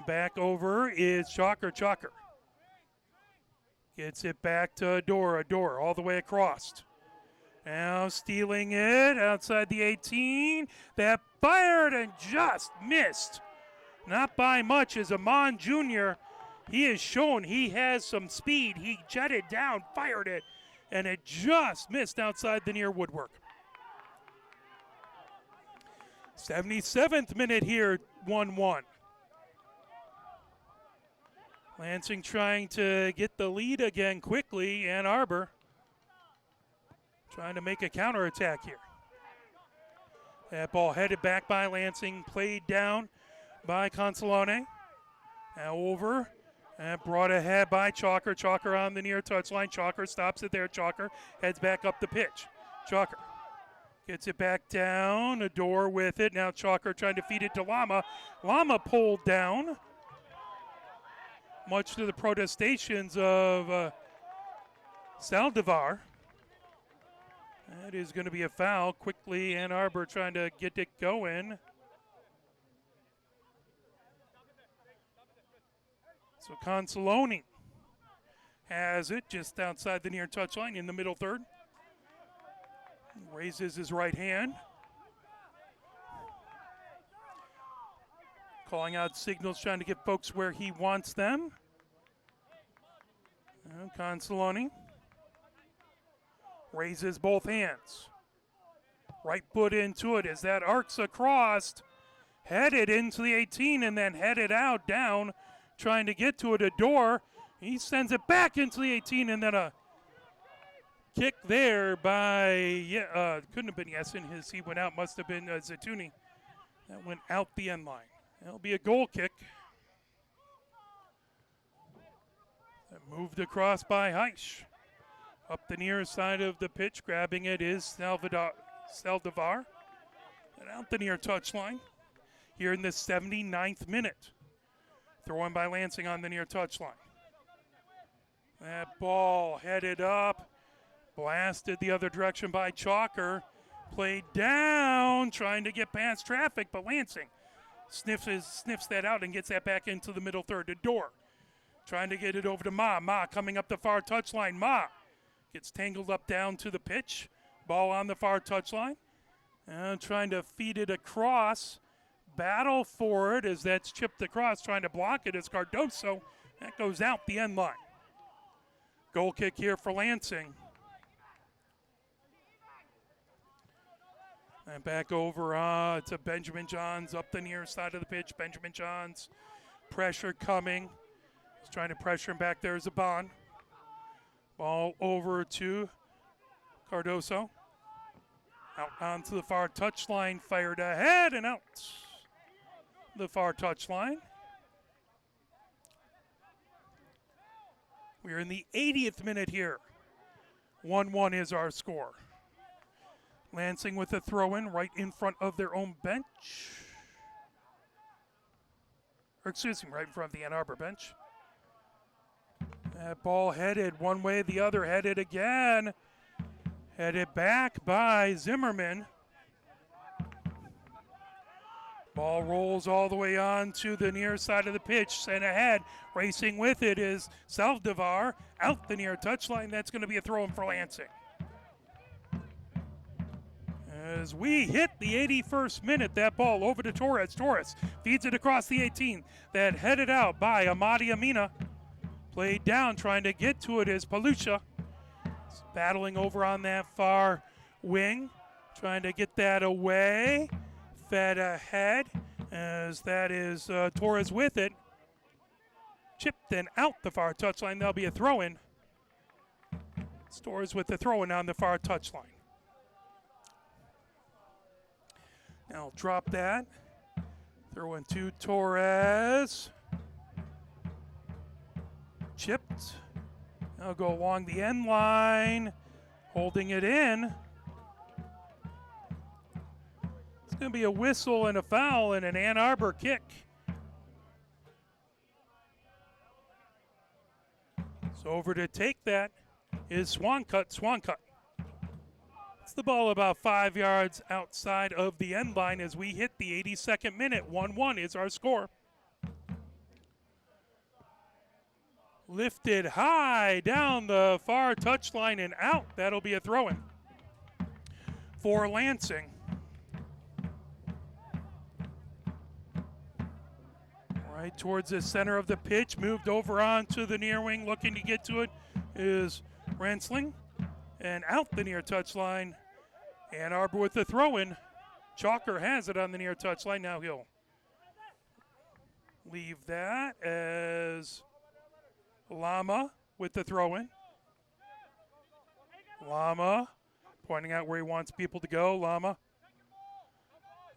Back over is Chalker. Chalker gets it back to Adore all the way across. Now stealing it outside the 18. That fired and just missed. Not by much as Amon Jr. He has shown he has some speed. He jetted down, fired it, and it just missed outside the near woodwork. 77th minute here, 1-1. Lansing trying to get the lead again quickly. Ann Arbor trying to make a counterattack here. That ball headed back by Lansing, played down by Consolone. Now over and brought ahead by Chalker. Chalker on the near touchline. Chalker stops it there. Chalker heads back up the pitch. Chalker gets it back down. Adore with it. Now Chalker trying to feed it to Lama. Lama pulled down, much to the protestations of Saldivar. That is going to be a foul. Quickly, Ann Arbor trying to get it going. So Consolone has it just outside the near touchline in the middle third. Raises his right hand. Calling out signals, trying to get folks where he wants them. And Consolone raises both hands. Right foot into it as that arcs across. Headed into the 18 and then headed out down. Trying to get to it, Adore. He sends it back into the 18 and then a kick there by, couldn't have been Yesin. He went out, must have been Zatuni. That went out the end line. That'll be a goal kick. That moved across by Heisch. Up the near side of the pitch, grabbing it is Saldivar. And out the near touchline here in the 79th minute. Throw in by Lansing on the near touchline. That ball headed up, blasted the other direction by Chalker. Played down, trying to get past traffic, but Lansing sniffs that out and gets that back into the middle third to Door. Trying to get it over to Ma. Ma coming up the far touchline. Ma gets tangled up down to the pitch. Ball on the far touchline. Trying to feed it across. Battle for it as that's chipped across. Trying to block it is Cardoso. That goes out the end line. Goal kick here for Lansing. And back over to Benjamin Johns up the near side of the pitch. Benjamin Johns, pressure coming. He's trying to pressure him back there. Zaban. Ball over to Cardoso. Out onto the far touchline, fired ahead and out the far touchline. We're in the 80th minute here. 1-1 is our score. Lansing with a throw-in right in front of their own bench. Or excuse me, right in front of the Ann Arbor bench. That ball headed one way, the other headed again. Headed back by Zimmerman. Ball rolls all the way on to the near side of the pitch. Sent ahead. Racing with it is Saldivar. Out the near touchline. That's going to be a throw-in for Lansing. As we hit the 81st minute, that ball over to Torres. Torres feeds it across the 18. That headed out by Amadi Amina. Played down, trying to get to it is Palusha. Battling over on that far wing. Trying to get that away. Fed ahead as that is Torres with it. Chipped and out the far touchline. That'll be a throw-in. It's Torres with the throw-in on the far touchline. Now drop that. Throw in to Torres. Chipped. Now go along the end line. Holding it in. It's going to be a whistle and a foul and an Ann Arbor kick. So over to take that is Swancut. Swancut. It's the ball about 5 yards outside of the end line as we hit the 82nd minute. 1-1 is our score. Lifted high down the far touchline and out. That'll be a throw-in for Lansing. Right towards the center of the pitch. Moved over onto the near wing. Looking to get to it is Ransling. And out the near touchline. Ann Arbor with the throw-in. Chalker has it on the near touchline. Now he'll leave that as Lama with the throw-in. Lama pointing out where he wants people to go. Lama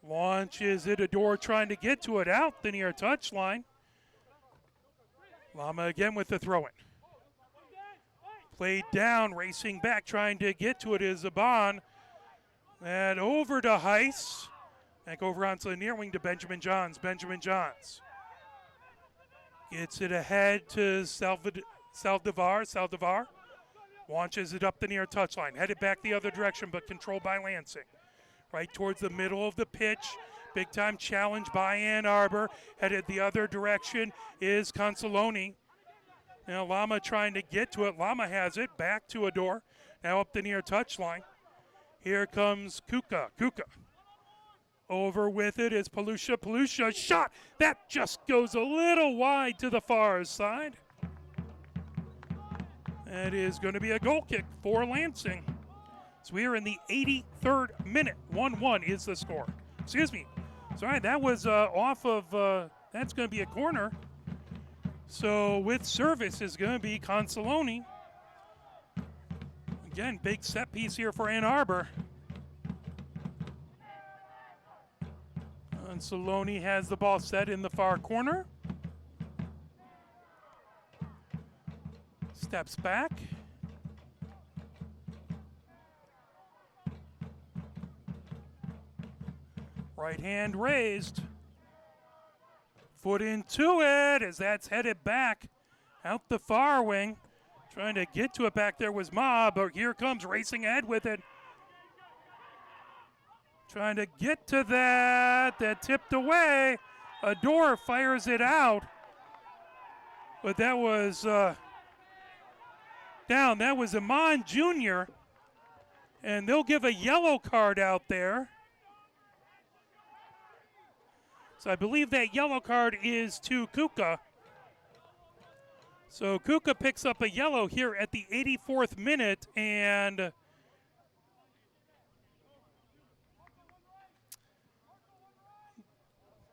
launches it. Adore trying to get to it out the near touchline. Lama again with the throw-in. Played down, racing back, trying to get to it is Zaban. And over to Heiss. Back over onto the near wing to Benjamin Johns. Benjamin Johns gets it ahead to Saldivar. Saldivar launches it up the near touchline. Headed back the other direction, but controlled by Lansing. Right towards the middle of the pitch. Big time challenge by Ann Arbor. Headed the other direction is Consoloni. Now Lama trying to get to it. Lama has it. Back to Adore. Now up the near touchline. Here comes Kuka. Kuka. Over with it is Palusha. Palusha shot. That just goes a little wide to the far side. That is going to be a goal kick for Lansing. So we are in the 83rd minute. 1-1 is the score. Excuse me. Sorry, that was off of, that's going to be a corner. So with service is going to be Consoloni. Again, big set piece here for Ann Arbor. Consoloni has the ball set in the far corner. Steps back. Right hand raised. Foot into it as that's headed back out the far wing. Trying to get to it back there was Ma, but here comes racing ahead with it. Trying to get to that. That tipped away. Adore fires it out. But that was down. That was Amon Jr. And they'll give a yellow card out there. So I believe that yellow card is to Kuka. So Kuka picks up a yellow here at the 84th minute, and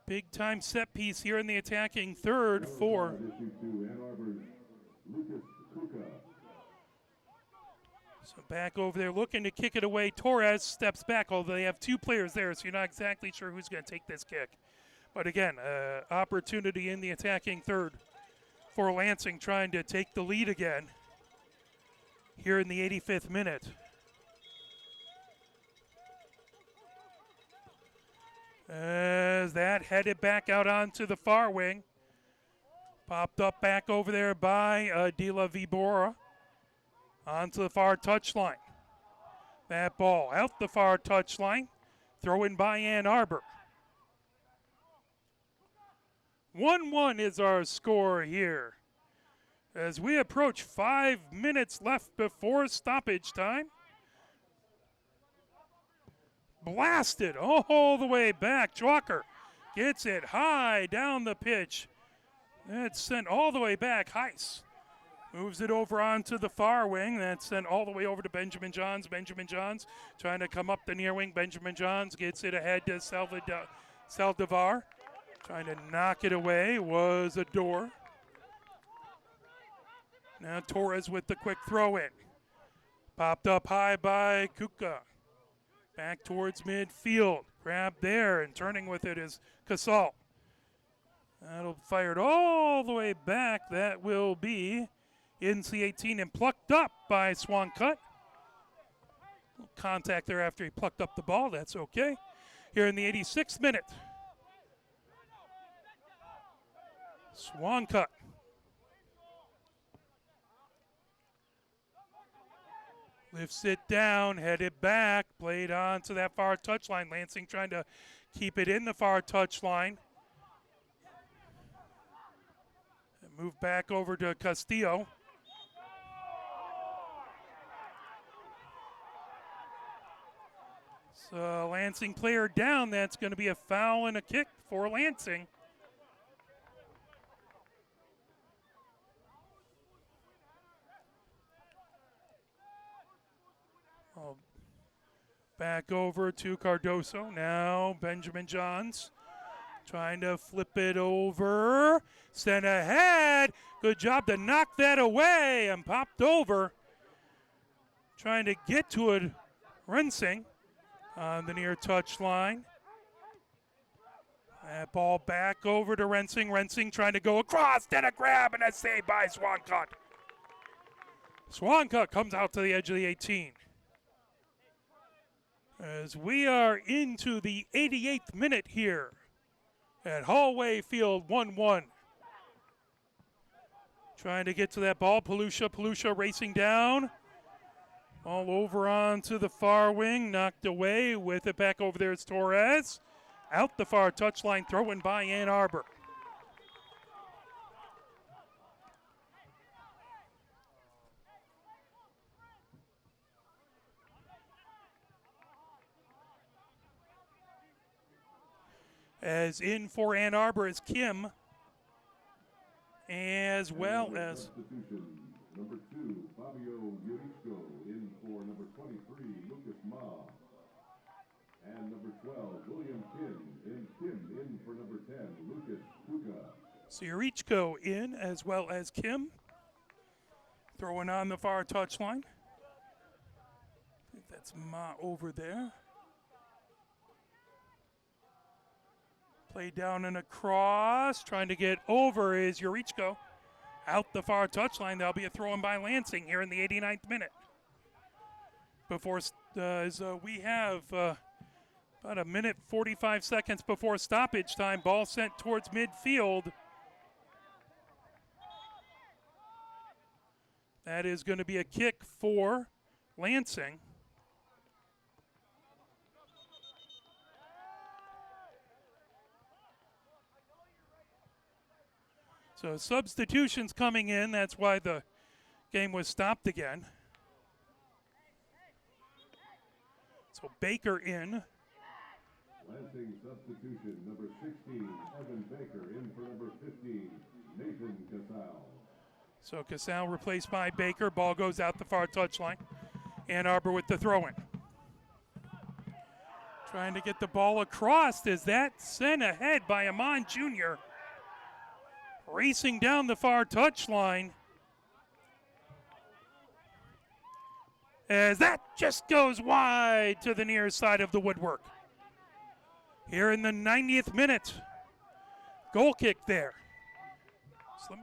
Big time set piece here in the attacking third for Issue 2, Ann Arbor's Lucas Kuka. So back over there looking to kick it away. Torres steps back, although they have two players there, so you're not exactly sure who's going to take this kick. But again, opportunity in the attacking third for Lansing, trying to take the lead again here in the 85th minute. As that headed back out onto the far wing. Popped up back over there by De La Vibora. Onto the far touchline. That ball out the far touchline. Throw in by Ann Arbor. 1-1 is our score here. As we approach 5 minutes left before stoppage time. Blasted all the way back. Jocker gets it high down the pitch. That's sent all the way back. Heiss moves it over onto the far wing. That's sent all the way over to Benjamin Johns. Benjamin Johns trying to come up the near wing. Benjamin Johns gets it ahead to Saldivar. Trying to knock it away was a door. Now Torres with the quick throw in. Popped up high by Kuka. Back towards midfield. Grabbed there and turning with it is Casal. That'll fired all the way back. That will be NC-18 and plucked up by Swancut. Contact there after he plucked up the ball. That's okay. Here in the 86th minute. Swancut. Lifts it down, headed back, played on to that far touchline. Lansing trying to keep it in the far touchline. Move back over to Castillo. So Lansing player down. That's going to be a foul and a kick for Lansing. Back over to Cardoso. Now Benjamin Johns trying to flip it over. Sent ahead. Good job to knock that away and popped over. Trying to get to it. Lansing on the near touchline. That ball back over to Lansing. Lansing trying to go across. Then a grab and a save by Swancut. Swancut comes out to the edge of the 18. As we are into the 88th minute here at Hallway Field 1-1. Trying to get to that ball. Palusha racing down. All over onto the far wing. Knocked away with it back over there. It's Torres. Out the far touchline. Throw in by Ann Arbor. As in for Ann Arbor is Kim, as well as Substitution, number 2, Fabio Yurichko, in for number 23, Lucas Ma. And number 12, William Kim in for number 10, Lucas Kuka. Yurichko in, as well as Kim. Throwing on the far touchline. I think that's Ma over there. Play down and across, trying to get over is Yurichko. Out the far touchline, that'll be a throw-in by Lansing here in the 89th minute. Before, we have about a minute 45 seconds before stoppage time. Ball sent towards midfield. That is going to be a kick for Lansing. So substitutions coming in. That's why the game was stopped again. So Baker in. Lansing substitution, number 16, Evan Baker, in for number 15, Nathan Casal. So Casal replaced by Baker. Ball goes out the far touchline. Ann Arbor with the throw-in. Trying to get the ball across as that sent ahead by Amon Jr. Racing down the far touchline. As that just goes wide to the near side of the woodwork. Here in the 90th minute. Goal kick there. So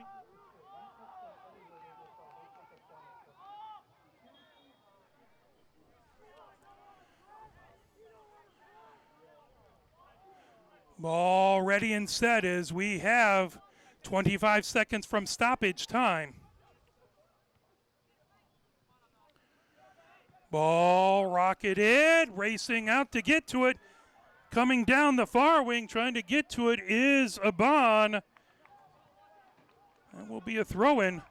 ball ready and set as we have 25 seconds from stoppage time. Ball rocketed, racing out to get to it. Coming down the far wing, trying to get to it is Aban. That will be a throw-in.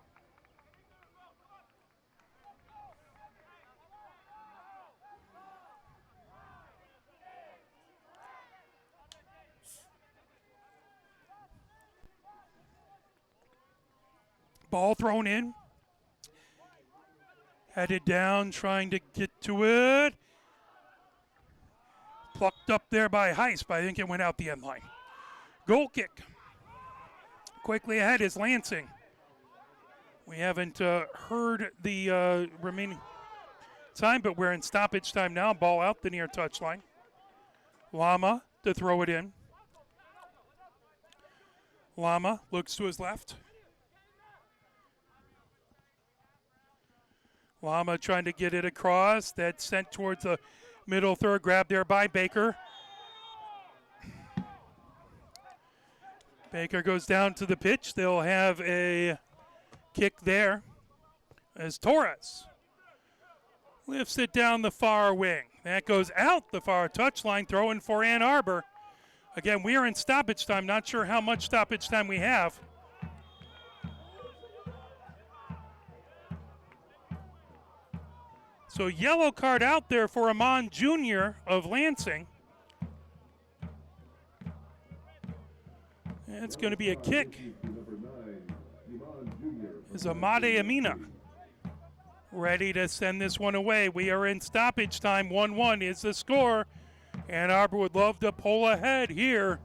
Ball thrown in. Headed down, trying to get to it. Plucked up there by Heist, but I think it went out the end line. Goal kick. Quickly ahead is Lansing. We haven't heard the remaining time, but we're in stoppage time now. Ball out the near touchline. Lama to throw it in. Lama looks to his left. Lama trying to get it across. That's sent towards the middle third. Grab there by Baker. Baker goes down to the pitch. They'll have a kick there as Torres lifts it down the far wing. That goes out the far touchline. Throw in for Ann Arbor. Again, we are in stoppage time. Not sure how much stoppage time we have. So yellow card out there for Amon Jr. of Lansing. It's going to be a kick. Is Amade Amina ready to send this one away? We are in stoppage time. 1-1 is the score. Ann Arbor would love to pull ahead here.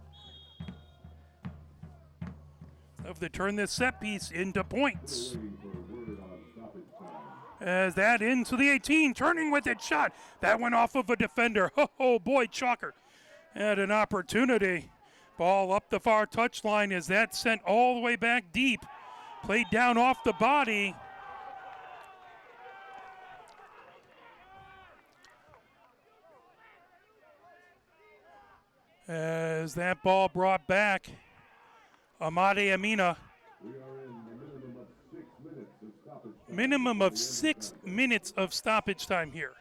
Love to turn this set piece into points. As that into the 18, turning with it shot. That went off of a defender. Oh boy, Chalker had an opportunity. Ball up the far touchline as that sent all the way back deep. Played down off the body. As that ball brought back Amade Amina. Minimum of 6 minutes of stoppage time here.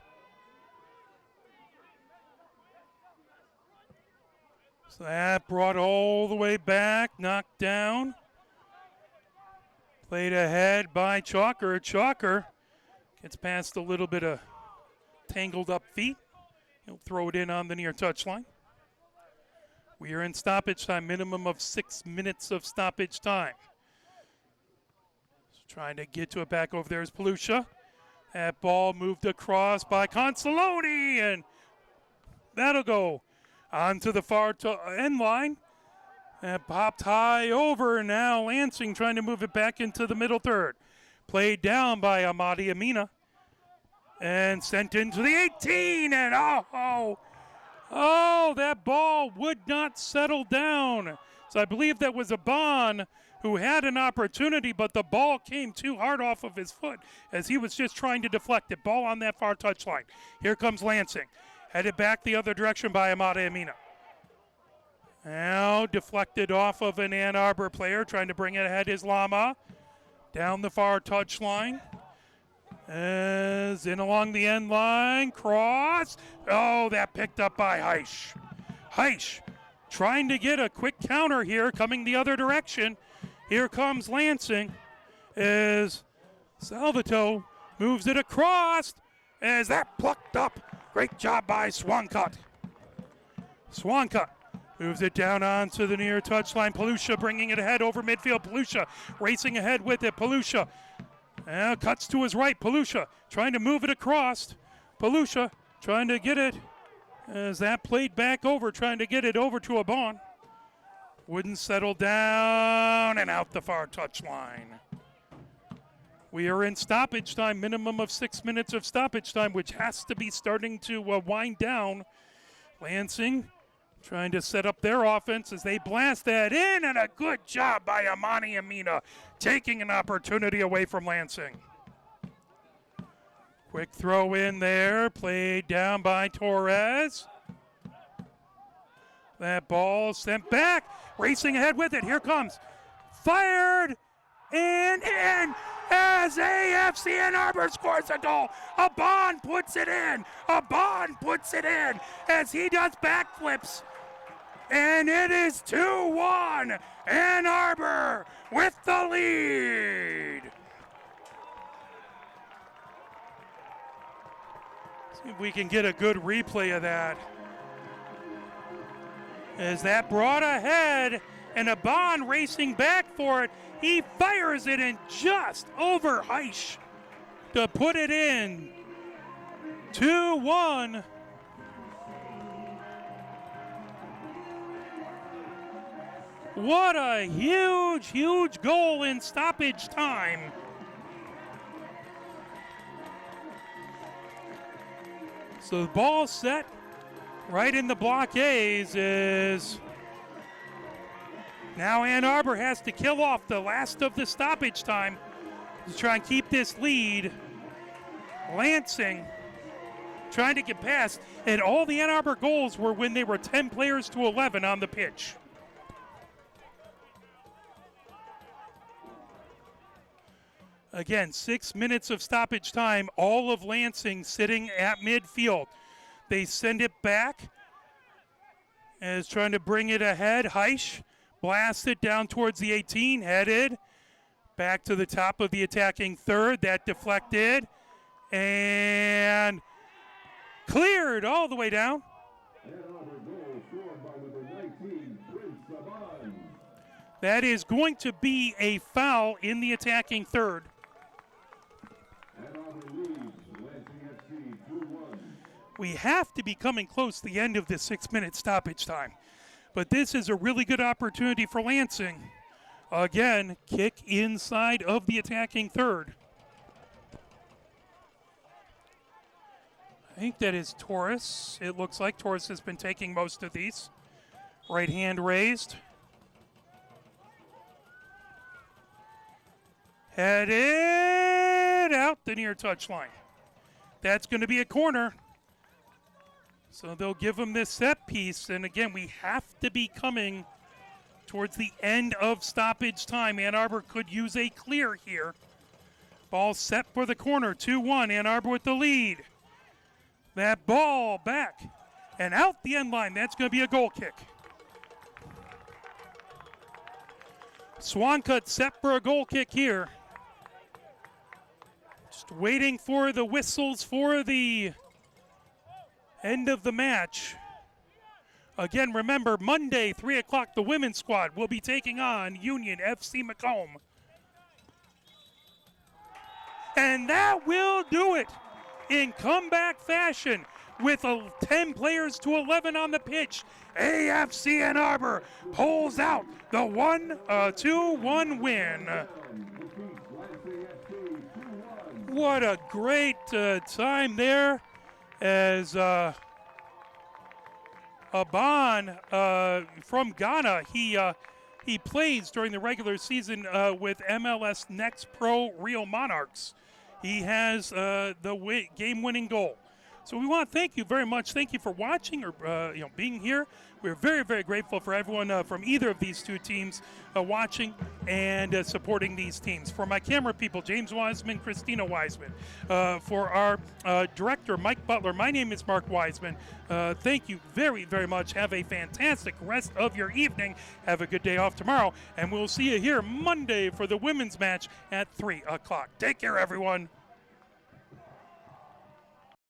So that brought all the way back, knocked down. Played ahead by Chalker. Chalker gets past a little bit of tangled up feet. He'll throw it in on the near touchline. We are in stoppage time, minimum of 6 minutes of stoppage time. Trying to get to it back over there is Palusha. That ball moved across by Consoloni, and that'll go onto the far end line. That popped high over. Now Lansing trying to move it back into the middle third. Played down by Amade Amina. And sent into the 18, and that ball would not settle down. So I believe that was Aban who had an opportunity, but the ball came too hard off of his foot as he was just trying to deflect it. Ball on that far touchline. Here comes Lansing. Headed back the other direction by Amade Amina. Now deflected off of an Ann Arbor player, trying to bring it ahead is Lama. Down the far touchline. As in along the end line, cross. Oh, that picked up by Heisch. Heisch trying to get a quick counter here, coming the other direction. Here comes Lansing as Salvato moves it across as that plucked up. Great job by Swancut. Swancut moves it down onto the near touchline. Palusha bringing it ahead over midfield. Palusha racing ahead with it. Palusha cuts to his right. Palusha trying to move it across. Palusha trying to get it As that played back over, trying to get it over to Arbor. Wouldn't settle down and out the far touchline. We are in stoppage time, minimum of 6 minutes of stoppage time, which has to be starting to wind down. Lansing trying to set up their offense as they blast that in, and a good job by Amani Amina, taking an opportunity away from Lansing. Quick throw in there, played down by Torres. That ball sent back, racing ahead with it. Here comes, fired, and in as AFC and Arbor scores a goal. Arbor puts it in. Arbor puts it in as he does backflips. And it is 2-1. Ann Arbor with the lead. See if we can get a good replay of that. As that brought ahead, and Arbor racing back for it. He fires it in just over Heisch to put it in. 2-1. What a huge, huge goal in stoppage time. So the ball set right in the blockades is now Ann Arbor has to kill off the last of the stoppage time to try and keep this lead. Lansing trying to get past, and all the Ann Arbor goals were when they were 10 players to 11 on the pitch. Again, 6 minutes of stoppage time, all of Lansing sitting at midfield. They send it back as trying to bring it ahead. Heisch blasts it down towards the 18, headed back to the top of the attacking third. That deflected and cleared all the way down. That is going to be a foul in the attacking third. We have to be coming close to the end of this 6 minute stoppage time. But this is a really good opportunity for Lansing. Again, kick inside of the attacking third. I think that is Torres. It looks like Torres has been taking most of these. Right hand raised. Headed out the near touchline. That's going to be a corner. So they'll give him this set piece. And again, we have to be coming towards the end of stoppage time. Ann Arbor could use a clear here. Ball set for the corner, 2-1. Ann Arbor with the lead. That ball back and out the end line. That's going to be a goal kick. Swancut set for a goal kick here. Just waiting for the whistles for the end of the match. Again, remember, Monday, 3 o'clock, the women's squad will be taking on Union FC Macomb. And that will do it in comeback fashion with 10 players to 11 on the pitch. AFC Ann Arbor pulls out the 2-1 win. What a great time there as Aban from Ghana, he plays during the regular season with MLS Next Pro Real Monarchs. He has the game-winning goal. So we want to thank you very much. Thank you for watching or being here. We're very, very grateful for everyone from either of these two teams watching and supporting these teams. For my camera people, James Wiseman, Christina Wiseman. For our director, Mike Butler, my name is Mark Wiseman. Thank you very, very much. Have a fantastic rest of your evening. Have a good day off tomorrow. And we'll see you here Monday for the women's match at 3 o'clock. Take care, everyone.